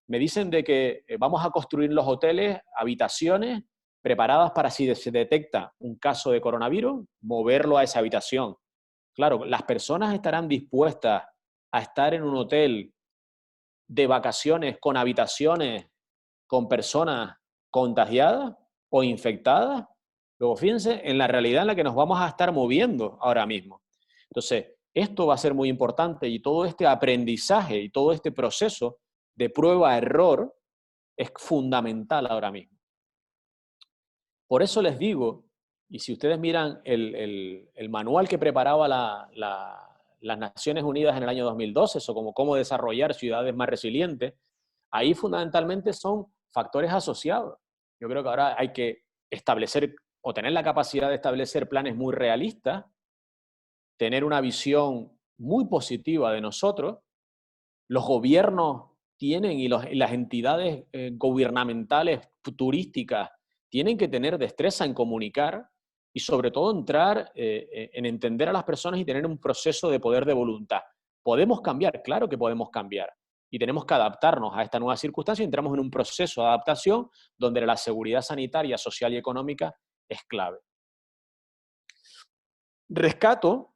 Me dicen de que vamos a construir los hoteles, habitaciones preparadas para si se detecta un caso de coronavirus, moverlo a esa habitación. Claro, las personas estarán dispuestas a estar en un hotel de vacaciones con habitaciones con personas contagiadas o infectadas. Luego, fíjense en la realidad en la que nos vamos a estar moviendo ahora mismo. Entonces, esto va a ser muy importante y todo este aprendizaje y todo este proceso de prueba-error es fundamental ahora mismo. Por eso les digo, y si ustedes miran el manual que preparaba las Naciones Unidas en el año 2012, eso como cómo desarrollar ciudades más resilientes, ahí fundamentalmente son factores asociados. Yo creo que ahora hay que establecer o tener la capacidad de establecer planes muy realistas, tener una visión muy positiva de nosotros. Los gobiernos tienen y las entidades gubernamentales turísticas tienen que tener destreza en comunicar y sobre todo entrar en entender a las personas y tener un proceso de poder de voluntad. ¿Podemos cambiar? Claro que podemos cambiar. Y tenemos que adaptarnos a esta nueva circunstancia y entramos en un proceso de adaptación donde la seguridad sanitaria, social y económica es clave. Rescato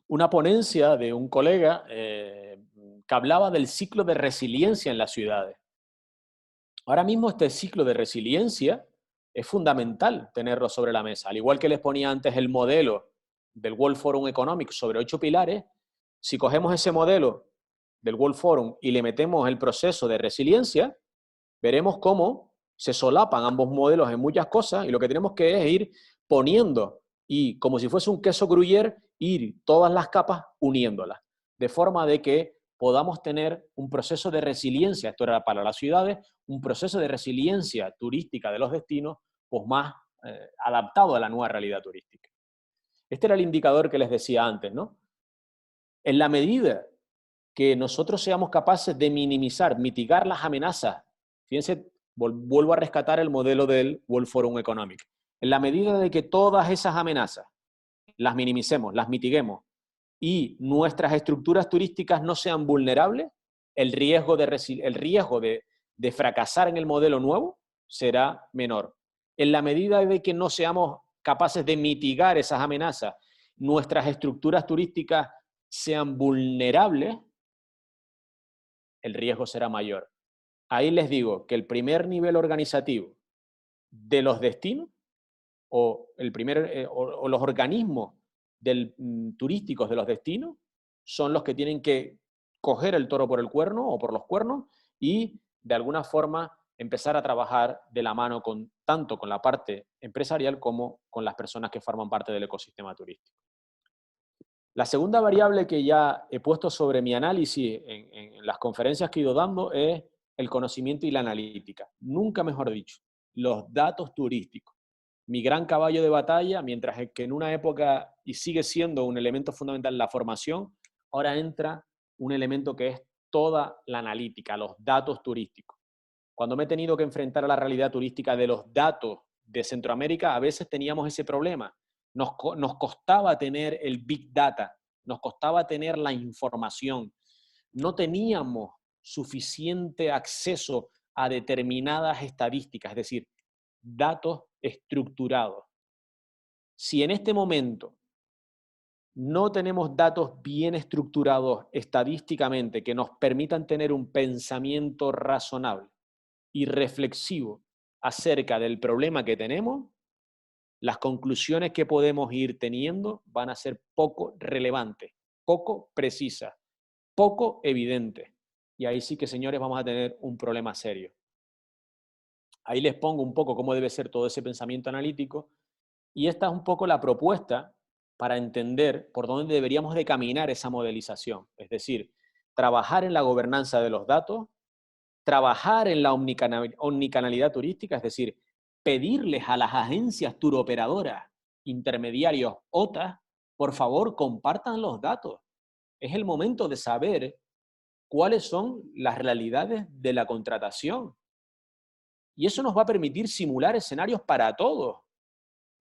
una ponencia de un colega que hablaba del ciclo de resiliencia en las ciudades. Ahora mismo este ciclo de resiliencia es fundamental tenerlo sobre la mesa. Al igual que les ponía antes el modelo del World Forum Economic sobre 8 pilares, si cogemos ese modelo del World Forum y le metemos el proceso de resiliencia, veremos cómo se solapan ambos modelos en muchas cosas y lo que tenemos que es ir poniendo y como si fuese un queso gruyère, ir todas las capas uniéndolas, de forma de que podamos tener un proceso de resiliencia, esto era para las ciudades, un proceso de resiliencia turística de los destinos, pues más adaptado a la nueva realidad turística. Este era el indicador que les decía antes, ¿no? En la medida que nosotros seamos capaces de minimizar, mitigar las amenazas, fíjense, vuelvo a rescatar el modelo del World Forum Economic, en la medida de que todas esas amenazas las minimicemos, las mitiguemos, y nuestras estructuras turísticas no sean vulnerables, el riesgo de fracasar en el modelo nuevo será menor. En la medida de que no seamos capaces de mitigar esas amenazas, nuestras estructuras turísticas sean vulnerables, el riesgo será mayor. Ahí les digo que el primer nivel organizativo de los destinos o los organismos turísticos de los destinos son los que tienen que coger el toro por el cuerno o por los cuernos y de alguna forma empezar a trabajar de la mano tanto con la parte empresarial como con las personas que forman parte del ecosistema turístico. La segunda variable que ya he puesto sobre mi análisis en las conferencias que he ido dando es el conocimiento y la analítica. Nunca mejor dicho, los datos turísticos. Mi gran caballo de batalla, mientras que en una época, y sigue siendo un elemento fundamental la formación, ahora entra un elemento que es toda la analítica, los datos turísticos. Cuando me he tenido que enfrentar a la realidad turística de los datos de Centroamérica, a veces teníamos ese problema. Nos costaba tener el Big Data, nos costaba tener la información. No teníamos suficiente acceso a determinadas estadísticas, es decir, datos estructurados. Si en este momento no tenemos datos bien estructurados estadísticamente que nos permitan tener un pensamiento razonable y reflexivo acerca del problema que tenemos, las conclusiones que podemos ir teniendo van a ser poco relevantes, poco precisas, poco evidentes. Y ahí sí que, señores, vamos a tener un problema serio. Ahí les pongo un poco cómo debe ser todo ese pensamiento analítico y esta es un poco la propuesta para entender por dónde deberíamos de caminar esa modelización. Es decir, trabajar en la gobernanza de los datos, trabajar en la omnicanalidad turística, es decir, pedirles a las agencias turoperadoras, intermediarios, OTA, por favor, compartan los datos. Es el momento de saber cuáles son las realidades de la contratación. Y eso nos va a permitir simular escenarios para todos.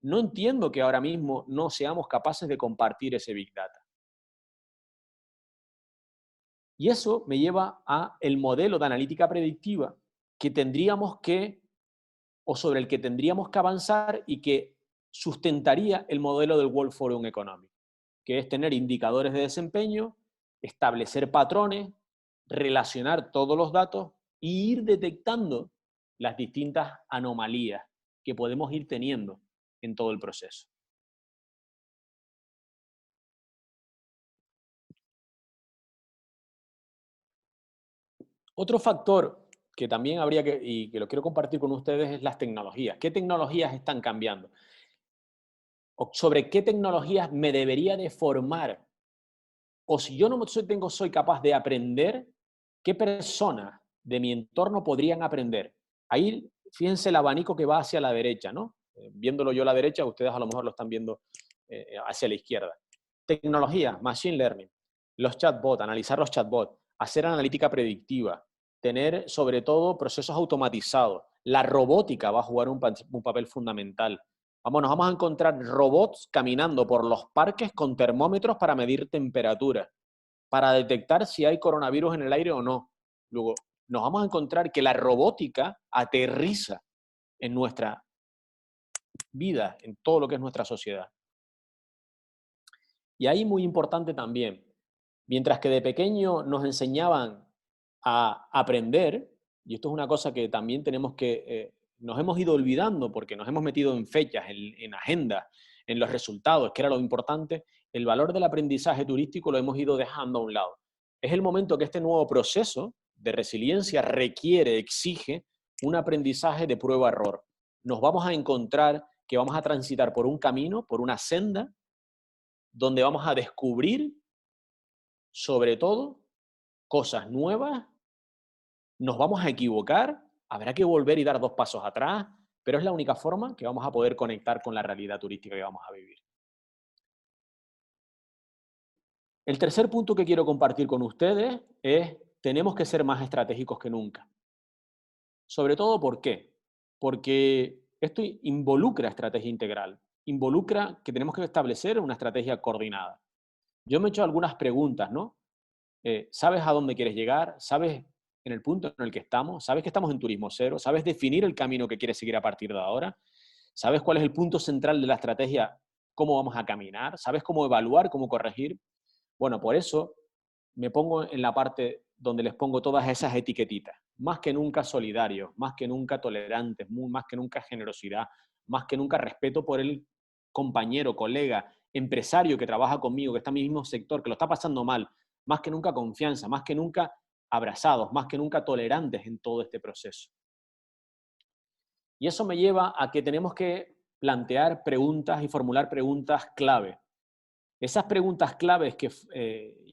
No entiendo que ahora mismo no seamos capaces de compartir ese Big Data. Y eso me lleva a el modelo de analítica predictiva que tendríamos que, o sobre el que tendríamos que avanzar y que sustentaría el modelo del World Forum Economic, que es tener indicadores de desempeño, establecer patrones, relacionar todos los datos e ir detectando las distintas anomalías que podemos ir teniendo en todo el proceso. Otro factor que también habría y que lo quiero compartir con ustedes es las tecnologías. ¿Qué tecnologías están cambiando? O sobre qué tecnologías me debería de formar. O si yo no soy capaz de aprender, ¿qué personas de mi entorno podrían aprender? Ahí, fíjense el abanico que va hacia la derecha, ¿no? Viéndolo yo a la derecha, ustedes a lo mejor lo están viendo hacia la izquierda. Tecnología, machine learning, los chatbots, analizar los chatbots, hacer analítica predictiva, tener sobre todo procesos automatizados, La robótica va a jugar un papel fundamental. Nos vamos a encontrar robots caminando por los parques con termómetros para medir temperatura, para detectar si hay coronavirus en el aire o no. Luego, nos vamos a encontrar que la robótica aterriza en nuestra vida, en todo lo que es nuestra sociedad. Y ahí muy importante también, mientras que de pequeño nos enseñaban a aprender, y esto es una cosa que también tenemos que, nos hemos ido olvidando porque nos hemos metido en fechas, en agenda, en los resultados, que era lo importante, el valor del aprendizaje turístico lo hemos ido dejando a un lado. Es el momento que este nuevo proceso de resiliencia requiere, exige un aprendizaje de prueba-error. Nos vamos a encontrar que vamos a transitar por un camino, por una senda, donde vamos a descubrir, sobre todo, cosas nuevas, nos vamos a equivocar, habrá que volver y dar 2 pasos atrás, pero es la única forma que vamos a poder conectar con la realidad turística que vamos a vivir. El tercer punto que quiero compartir con ustedes es, tenemos que ser más estratégicos que nunca. Sobre todo, ¿por qué? Porque esto involucra estrategia integral, involucra que tenemos que establecer una estrategia coordinada. Yo me he hecho algunas preguntas, ¿no? ¿Sabes a dónde quieres llegar? ¿Sabes en el punto en el que estamos? ¿Sabes que estamos en turismo cero? ¿Sabes definir el camino que quieres seguir a partir de ahora? ¿Sabes cuál es el punto central de la estrategia? ¿Cómo vamos a caminar? ¿Sabes cómo evaluar, cómo corregir? Bueno, por eso me pongo en la parte donde les pongo todas esas etiquetitas. Más que nunca solidarios, más que nunca tolerantes, más que nunca generosidad, más que nunca respeto por el compañero, colega, empresario que trabaja conmigo, que está en mi mismo sector, que lo está pasando mal. Más que nunca confianza, más que nunca abrazados, más que nunca tolerantes en todo este proceso. Y eso me lleva a que tenemos que plantear preguntas y formular preguntas clave. Esas preguntas claves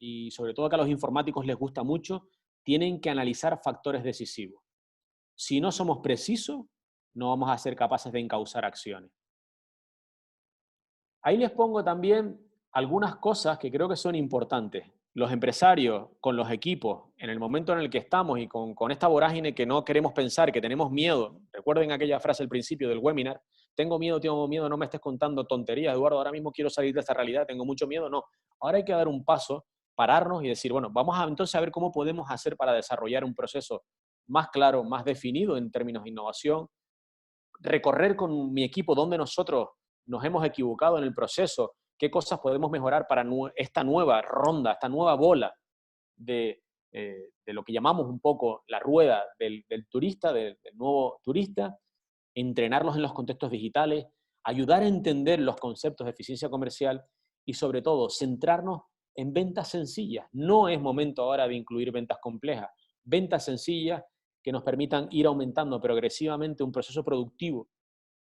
y sobre todo que a los informáticos les gusta mucho, tienen que analizar factores decisivos. Si no somos precisos, no vamos a ser capaces de encauzar acciones. Ahí les pongo también algunas cosas que creo que son importantes. Los empresarios, con los equipos, en el momento en el que estamos y con esta vorágine que no queremos pensar, que tenemos miedo. Recuerden aquella frase al principio del webinar, tengo miedo, no me estés contando tonterías, Eduardo, ahora mismo quiero salir de esta realidad, tengo mucho miedo. No, ahora hay que dar un paso, pararnos y decir, bueno, vamos entonces a ver cómo podemos hacer para desarrollar un proceso más claro, más definido en términos de innovación, recorrer con mi equipo dónde nosotros nos hemos equivocado en el proceso, qué cosas podemos mejorar para esta nueva ronda, esta nueva bola de lo que llamamos un poco la rueda del turista, del nuevo turista, entrenarlos en los contextos digitales, ayudar a entender los conceptos de eficiencia comercial y sobre todo centrarnos en ventas sencillas. No es momento ahora de incluir ventas complejas, ventas sencillas que nos permitan ir aumentando progresivamente un proceso productivo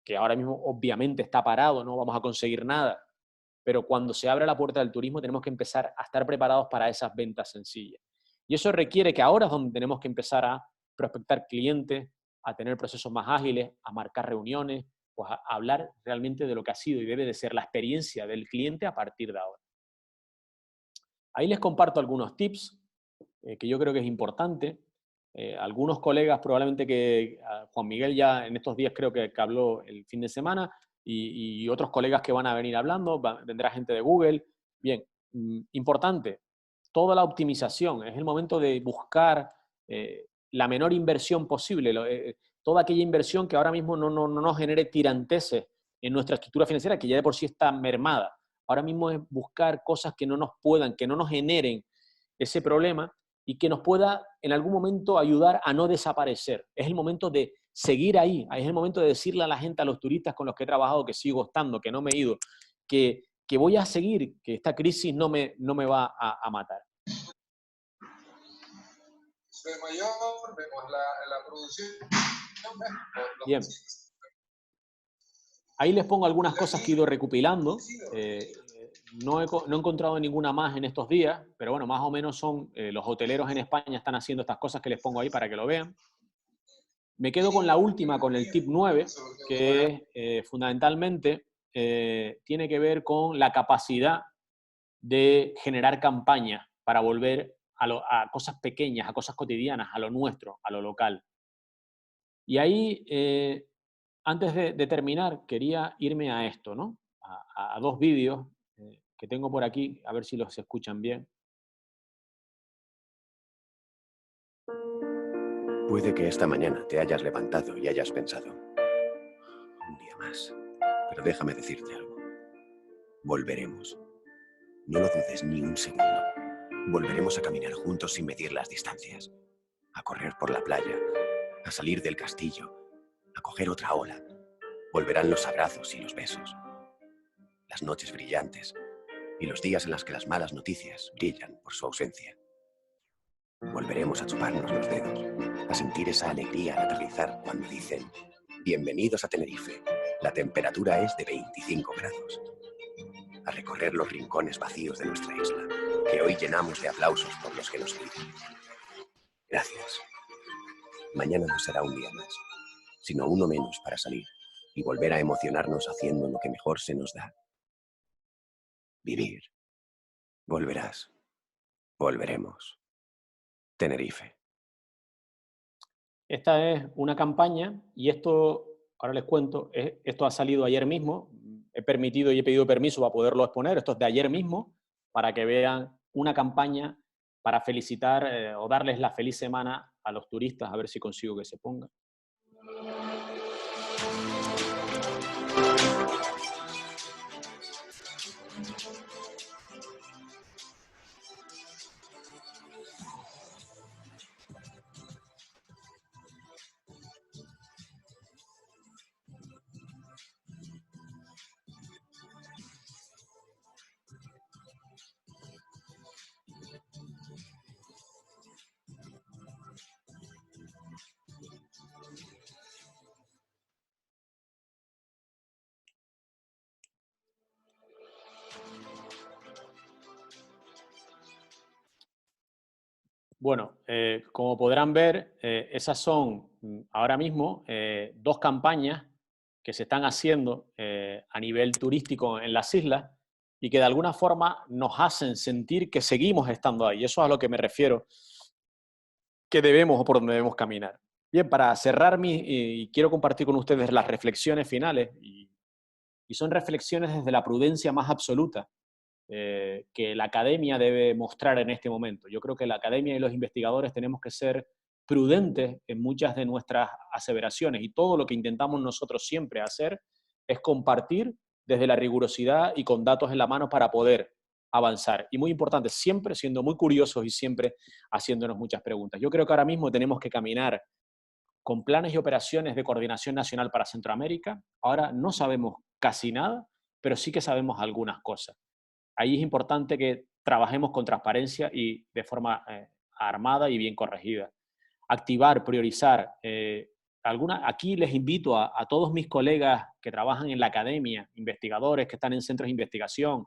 que ahora mismo obviamente está parado, no vamos a conseguir nada, pero cuando se abre la puerta del turismo tenemos que empezar a estar preparados para esas ventas sencillas. Y eso requiere que ahora es donde tenemos que empezar a prospectar clientes, a tener procesos más ágiles, a marcar reuniones, pues a hablar realmente de lo que ha sido y debe de ser la experiencia del cliente a partir de ahora. Ahí les comparto algunos tips que yo creo que es importante. Algunos colegas, probablemente que Juan Miguel ya en estos días creo que habló el fin de semana, y otros colegas que van a venir hablando, vendrá gente de Google. Bien, importante, toda la optimización, es el momento de buscar la menor inversión posible, toda aquella inversión que ahora mismo no nos genere tiranteses en nuestra estructura financiera, que ya de por sí está mermada. Ahora mismo es buscar cosas que no nos puedan, que no nos generen ese problema y que nos pueda en algún momento ayudar a no desaparecer. Es el momento de seguir ahí, es el momento de decirle a la gente, a los turistas con los que he trabajado, que sigo estando, que no me he ido, que voy a seguir, que esta crisis no me va a matar. Mayor, vemos la producción. Bien. Ahí les pongo algunas cosas que he ido recopilando. No he encontrado ninguna más en estos días, pero bueno, más o menos son los hoteleros en España están haciendo estas cosas que les pongo ahí para que lo vean. Me quedo con la última, con el tip 9, que fundamentalmente tiene que ver con la capacidad de generar campañas para volver a cosas pequeñas, a cosas cotidianas, a lo nuestro, a lo local. Y ahí, antes de terminar, quería irme a esto, ¿no? A dos vídeos que tengo por aquí, a ver si los escuchan bien. Puede que esta mañana te hayas levantado y hayas pensado, un día más, pero déjame decirte algo. Volveremos. No lo dudes ni un segundo. Volveremos a caminar juntos sin medir las distancias, a correr por la playa, a salir del castillo, a coger otra ola. Volverán los abrazos y los besos, las noches brillantes y los días en los que las malas noticias brillan por su ausencia. Volveremos a chuparnos los dedos, a sentir esa alegría al aterrizar cuando dicen bienvenidos a Tenerife, la temperatura es de 25 grados. A recorrer los rincones vacíos de nuestra isla, que hoy llenamos de aplausos por los que nos miran. Gracias. Mañana no será un día más, sino uno menos para salir y volver a emocionarnos haciendo lo que mejor se nos da. Vivir. Volverás. Volveremos. Tenerife. Esta es una campaña y esto, ahora les cuento, esto ha salido ayer mismo. He permitido y he pedido permiso para poderlo exponer. Esto es de ayer mismo, para que vean una campaña para felicitar o darles la feliz semana a los turistas. A ver si consigo que se ponga. Bueno, como podrán ver, esas son ahora mismo dos campañas que se están haciendo a nivel turístico en las islas y que de alguna forma nos hacen sentir que seguimos estando ahí. Eso es a lo que me refiero, que debemos o por donde debemos caminar. Bien, para cerrar y quiero compartir con ustedes las reflexiones finales, y son reflexiones desde la prudencia más absoluta. Que la academia debe mostrar en este momento. Yo creo que la academia y los investigadores tenemos que ser prudentes en muchas de nuestras aseveraciones y todo lo que intentamos nosotros siempre hacer es compartir desde la rigurosidad y con datos en la mano para poder avanzar. Y muy importante, siempre siendo muy curiosos y siempre haciéndonos muchas preguntas. Yo creo que ahora mismo tenemos que caminar con planes y operaciones de coordinación nacional para Centroamérica. Ahora no sabemos casi nada, pero sí que sabemos algunas cosas. Ahí es importante que trabajemos con transparencia y de forma armada y bien corregida. Activar, priorizar. Aquí les invito a todos mis colegas que trabajan en la academia, investigadores que están en centros de investigación,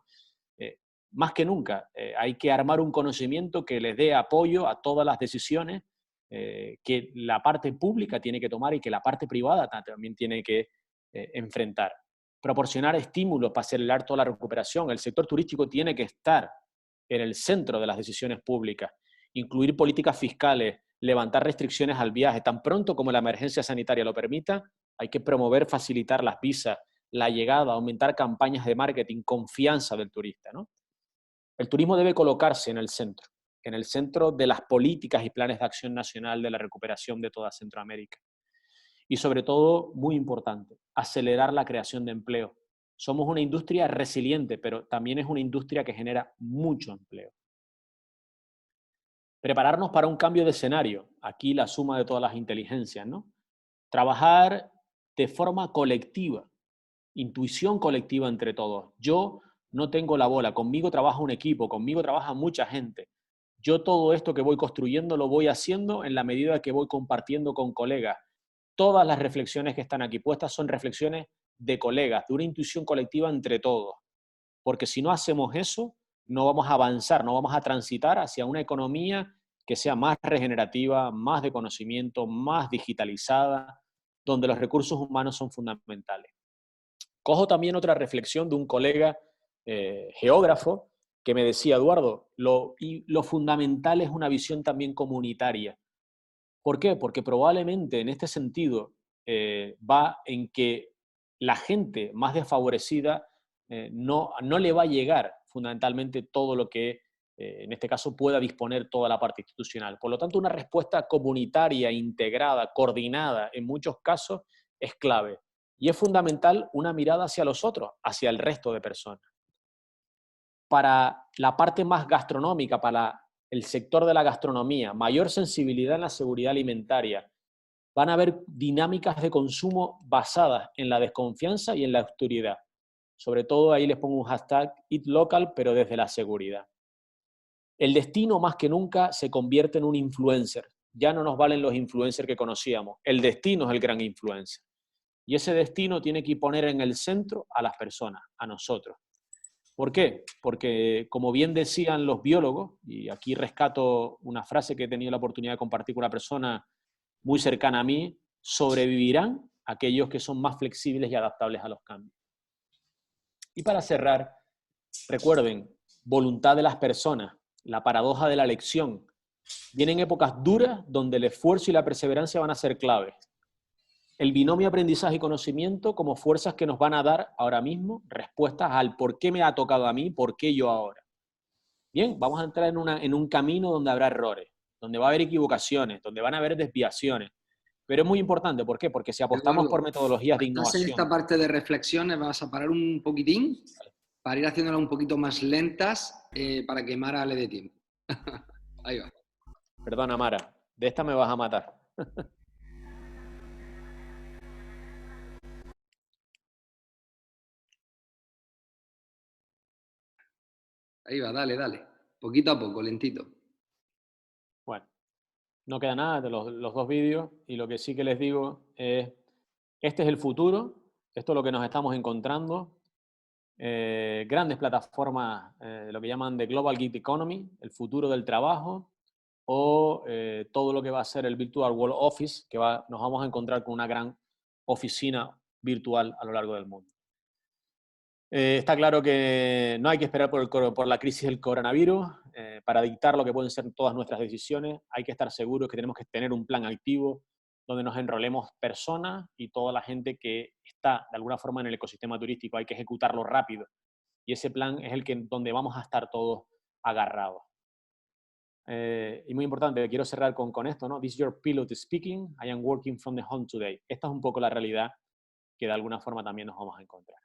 más que nunca hay que armar un conocimiento que les dé apoyo a todas las decisiones que la parte pública tiene que tomar y que la parte privada también tiene que enfrentar. Proporcionar estímulos para acelerar toda la recuperación. El sector turístico tiene que estar en el centro de las decisiones públicas. Incluir políticas fiscales, levantar restricciones al viaje. Tan pronto como la emergencia sanitaria lo permita, hay que promover, facilitar las visas, la llegada, aumentar campañas de marketing, confianza del turista, ¿no? El turismo debe colocarse en el centro de las políticas y planes de acción nacional de la recuperación de toda Centroamérica. Y sobre todo, muy importante, acelerar la creación de empleo. Somos una industria resiliente, pero también es una industria que genera mucho empleo. Prepararnos para un cambio de escenario. Aquí la suma de todas las inteligencias, ¿no? Trabajar de forma colectiva, intuición colectiva entre todos. Yo no tengo la bola, conmigo trabaja un equipo, conmigo trabaja mucha gente. Yo todo esto que voy construyendo lo voy haciendo en la medida que voy compartiendo con colegas. Todas las reflexiones que están aquí puestas son reflexiones de colegas, de una intuición colectiva entre todos. Porque si no hacemos eso, no vamos a avanzar, no vamos a transitar hacia una economía que sea más regenerativa, más de conocimiento, más digitalizada, donde los recursos humanos son fundamentales. Cojo también otra reflexión de un colega geógrafo que me decía, Eduardo, lo fundamental es una visión también comunitaria. ¿Por qué? Porque probablemente en este sentido va en que la gente más desfavorecida no le va a llegar fundamentalmente todo lo que en este caso pueda disponer toda la parte institucional. Por lo tanto, una respuesta comunitaria, integrada, coordinada en muchos casos es clave. Y es fundamental una mirada hacia los otros, hacia el resto de personas. Para la parte más gastronómica, para el sector de la gastronomía, mayor sensibilidad en la seguridad alimentaria, van a haber dinámicas de consumo basadas en la desconfianza y en la autoridad. Sobre todo ahí les pongo un hashtag Eat Local, pero desde la seguridad. El destino más que nunca se convierte en un influencer. Ya no nos valen los influencers que conocíamos. El destino es el gran influencer. Y ese destino tiene que poner en el centro a las personas, a nosotros. ¿Por qué? Porque, como bien decían los biólogos, y aquí rescato una frase que he tenido la oportunidad de compartir con una persona muy cercana a mí, sobrevivirán aquellos que son más flexibles y adaptables a los cambios. Y para cerrar, recuerden, voluntad de las personas, la paradoja de la elección. Vienen épocas duras donde el esfuerzo y la perseverancia van a ser claves. El binomio aprendizaje y conocimiento como fuerzas que nos van a dar ahora mismo respuestas al por qué me ha tocado a mí, por qué yo ahora. Bien, vamos a entrar en un camino donde habrá errores, donde va a haber equivocaciones, donde van a haber desviaciones. Pero es muy importante, ¿por qué? Porque si apostamos Eduardo, por metodologías de estás en innovación... esta parte de reflexiones, vas a parar un poquitín para ir haciéndolas un poquito más lentas para que Mara le dé tiempo. Ahí va. Perdona, Mara, de esta me vas a matar. Ahí va, dale, dale. Poquito a poco, lentito. Bueno, no queda nada de los dos vídeos y lo que sí que les digo es, este es el futuro, esto es lo que nos estamos encontrando. Grandes plataformas, lo que llaman The Global Gig Economy, el futuro del trabajo, o todo lo que va a ser el Virtual World Office, que nos vamos a encontrar con una gran oficina virtual a lo largo del mundo. Está claro que no hay que esperar por la crisis del coronavirus para dictar lo que pueden ser todas nuestras decisiones. Hay que estar seguros que tenemos que tener un plan activo donde nos enrolemos personas y toda la gente que está de alguna forma en el ecosistema turístico. Hay que ejecutarlo rápido. Y ese plan es donde vamos a estar todos agarrados. Y muy importante, quiero cerrar con esto, ¿no? This is your pilot speaking. I am working from the home today. Esta es un poco la realidad que de alguna forma también nos vamos a encontrar.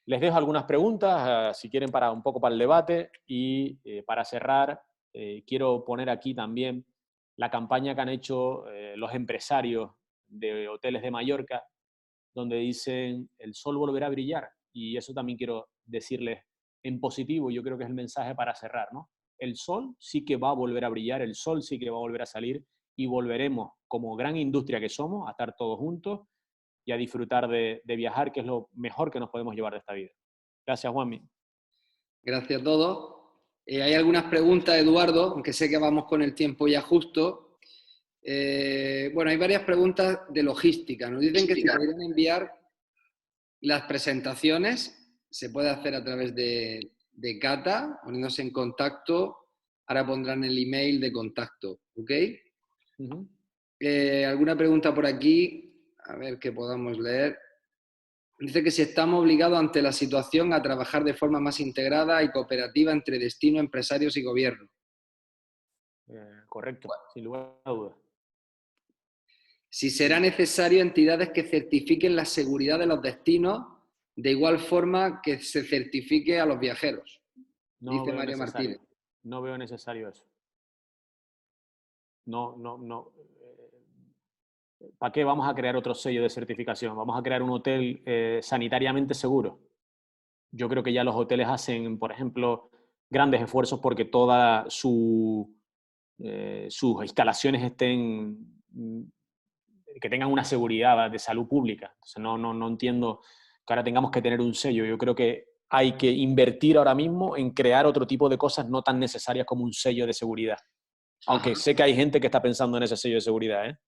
Les dejo algunas preguntas, si quieren, un poco para el debate. Y para cerrar, quiero poner aquí también la campaña que han hecho los empresarios de hoteles de Mallorca, donde dicen, el sol volverá a brillar. Y eso también quiero decirles en positivo, yo creo que es el mensaje para cerrar, ¿no? El sol sí que va a volver a brillar, el sol sí que va a volver a salir y volveremos, como gran industria que somos, a estar todos juntos y a disfrutar de viajar, que es lo mejor que nos podemos llevar de esta vida. Gracias, Juanmi. Gracias a todos. Hay algunas preguntas, Eduardo, aunque sé que vamos con el tiempo ya justo. Bueno, hay varias preguntas de logística. Nos dicen que se podrían enviar las presentaciones, se puede hacer a través de Cata, poniéndose en contacto. Ahora pondrán el email de contacto, ¿ok? ¿Alguna pregunta por aquí? A ver qué podamos leer. Dice que si estamos obligados ante la situación a trabajar de forma más integrada y cooperativa entre destino, empresarios y gobierno. Correcto, sin lugar a dudas. Si será necesario entidades que certifiquen la seguridad de los destinos de igual forma que se certifique a los viajeros. Dice María Martínez. No veo necesario eso. No. ¿Para qué vamos a crear otro sello de certificación? ¿Vamos a crear un hotel sanitariamente seguro? Yo creo que ya los hoteles hacen, por ejemplo, grandes esfuerzos porque todas sus instalaciones que tengan una seguridad de salud pública. Entonces no entiendo que ahora tengamos que tener un sello. Yo creo que hay que invertir ahora mismo en crear otro tipo de cosas no tan necesarias como un sello de seguridad. Aunque sé que hay gente que está pensando en ese sello de seguridad, ¿eh?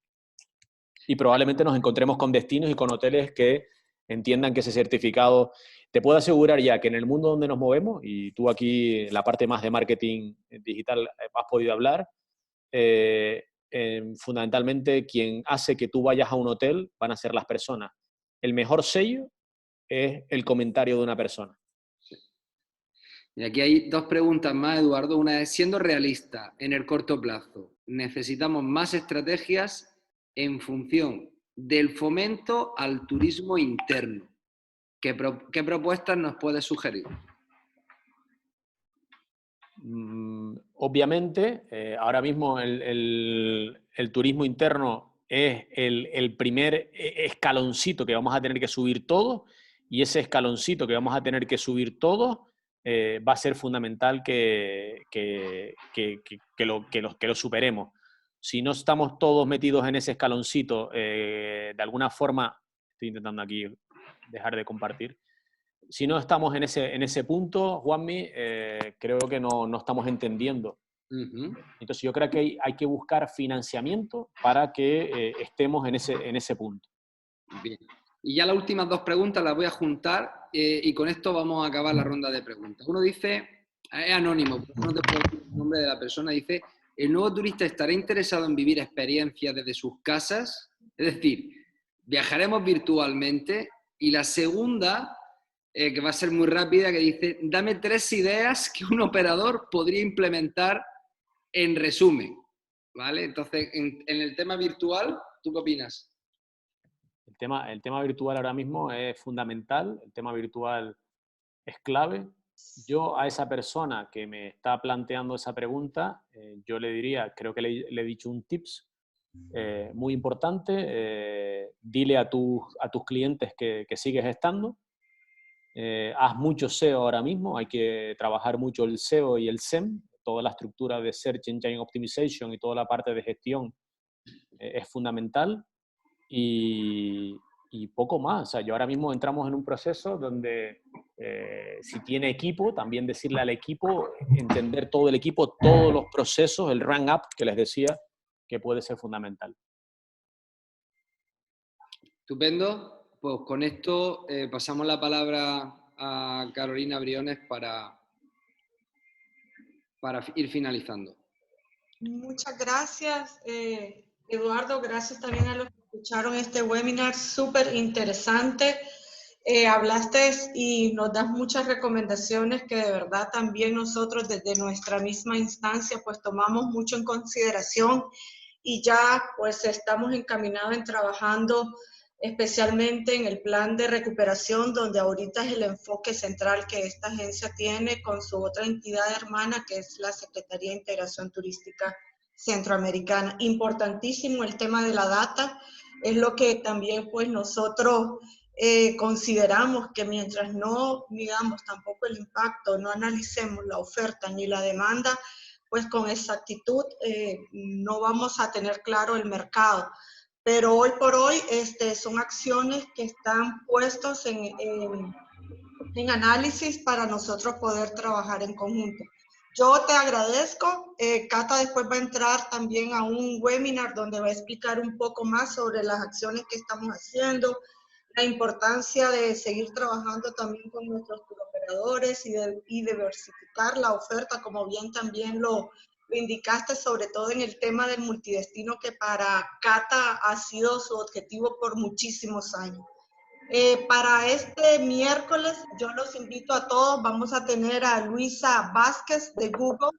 Y probablemente nos encontremos con destinos y con hoteles que entiendan que ese certificado... Te puedo asegurar ya que en el mundo donde nos movemos, y tú aquí en la parte más de marketing digital has podido hablar, fundamentalmente quien hace que tú vayas a un hotel van a ser las personas. El mejor sello es el comentario de una persona. Y aquí hay dos preguntas más, Eduardo. Una es, siendo realista en el corto plazo, necesitamos más estrategias en función del fomento al turismo interno. ¿Qué propuestas nos puedes sugerir? Obviamente, ahora mismo el turismo interno es el primer escaloncito que vamos a tener que subir todos, y ese escaloncito que vamos a tener que subir todos va a ser fundamental que lo superemos. Si no estamos todos metidos en ese escaloncito, de alguna forma, estoy intentando aquí dejar de compartir, si no estamos en ese punto, Juanmi, creo que no estamos entendiendo. Entonces yo creo que hay que buscar financiamiento para que estemos en ese punto. Bien. Y ya las últimas dos preguntas las voy a juntar y con esto vamos a acabar la ronda de preguntas. Uno dice, es anónimo, no te puedo decir el nombre de la persona, dice, ¿el nuevo turista estará interesado en vivir experiencias desde sus casas? Es decir, viajaremos virtualmente. Y la segunda, que va a ser muy rápida, que dice, dame 3 ideas que un operador podría implementar en resumen. ¿Vale? Entonces, en el tema virtual, ¿tú qué opinas? El tema virtual ahora mismo es fundamental, el tema virtual es clave. Yo a esa persona que me está planteando esa pregunta, yo le diría, creo que le he dicho un tips muy importante, dile a tus clientes que sigues estando, haz mucho SEO ahora mismo, hay que trabajar mucho el SEO y el SEM, toda la estructura de Search Engine Optimization y toda la parte de gestión es fundamental. Y poco más. O sea, yo ahora mismo entramos en un proceso donde si tiene equipo, también decirle al equipo, entender todo el equipo, todos los procesos, el run up que les decía, que puede ser fundamental. Estupendo. Pues con esto pasamos la palabra a Carolina Briones para ir finalizando. Muchas gracias, Eduardo. Gracias también a los que escucharon este webinar súper interesante. Hablaste y nos das muchas recomendaciones que de verdad también nosotros desde nuestra misma instancia pues tomamos mucho en consideración y ya pues estamos encaminados en trabajando especialmente en el plan de recuperación, donde ahorita es el enfoque central que esta agencia tiene con su otra entidad hermana, que es la Secretaría de Integración Turística Centroamericana. Importantísimo el tema de la data, es lo que también pues nosotros consideramos que mientras no midamos tampoco el impacto, no analicemos la oferta ni la demanda, pues con exactitud no vamos a tener claro el mercado. Pero hoy por hoy son acciones que están puestos en análisis para nosotros poder trabajar en conjunto. Yo te agradezco. Cata después va a entrar también a un webinar donde va a explicar un poco más sobre las acciones que estamos haciendo, la importancia de seguir trabajando también con nuestros operadores y diversificar la oferta, como bien también lo indicaste, sobre todo en el tema del multidestino, que para Cata ha sido su objetivo por muchísimos años. Para este miércoles, yo los invito a todos, vamos a tener a Luisa Vázquez de Google.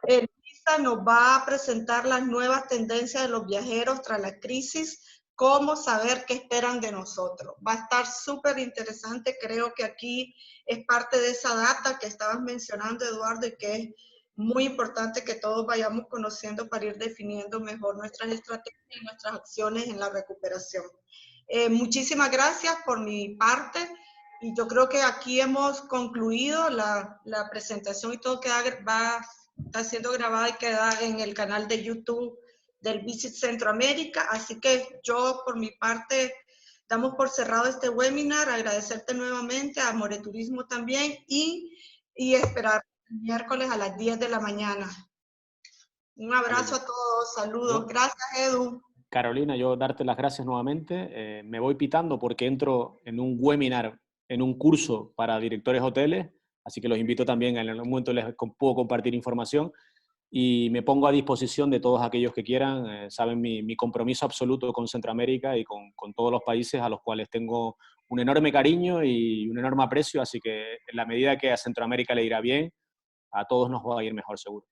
Luisa nos va a presentar las nuevas tendencias de los viajeros tras la crisis, cómo saber qué esperan de nosotros. Va a estar súper interesante, creo que aquí es parte de esa data que estabas mencionando, Eduardo, y que es muy importante que todos vayamos conociendo para ir definiendo mejor nuestras estrategias y nuestras acciones en la recuperación. Muchísimas gracias por mi parte y yo creo que aquí hemos concluido la presentación y todo está siendo grabada y queda en el canal de YouTube del Visit Centroamérica, así que yo por mi parte damos por cerrado este webinar, agradecerte nuevamente a Moreturismo también y esperar el miércoles a las 10 de la mañana. Un abrazo a todos, saludos. Gracias, Edu. Carolina, yo darte las gracias nuevamente. Me voy pitando porque entro en un webinar, en un curso para directores hoteles, así que los invito también, en algún momento les puedo compartir información. y me pongo a disposición de todos aquellos que quieran. Saben mi compromiso absoluto con Centroamérica y con todos los países a los cuales tengo un enorme cariño y un enorme aprecio, así que en la medida que a Centroamérica le irá bien, a todos nos va a ir mejor seguro.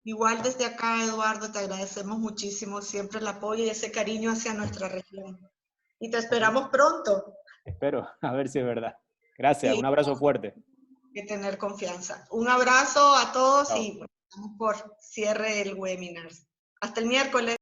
Igual desde acá, Eduardo, te agradecemos muchísimo siempre el apoyo y ese cariño hacia nuestra región. Y te esperamos pronto. Espero, a ver si es verdad. Gracias, Sí, un abrazo fuerte. hay que tener confianza. Un abrazo a todos. Chao. Y bueno, vamos por cierre el webinar. Hasta el miércoles.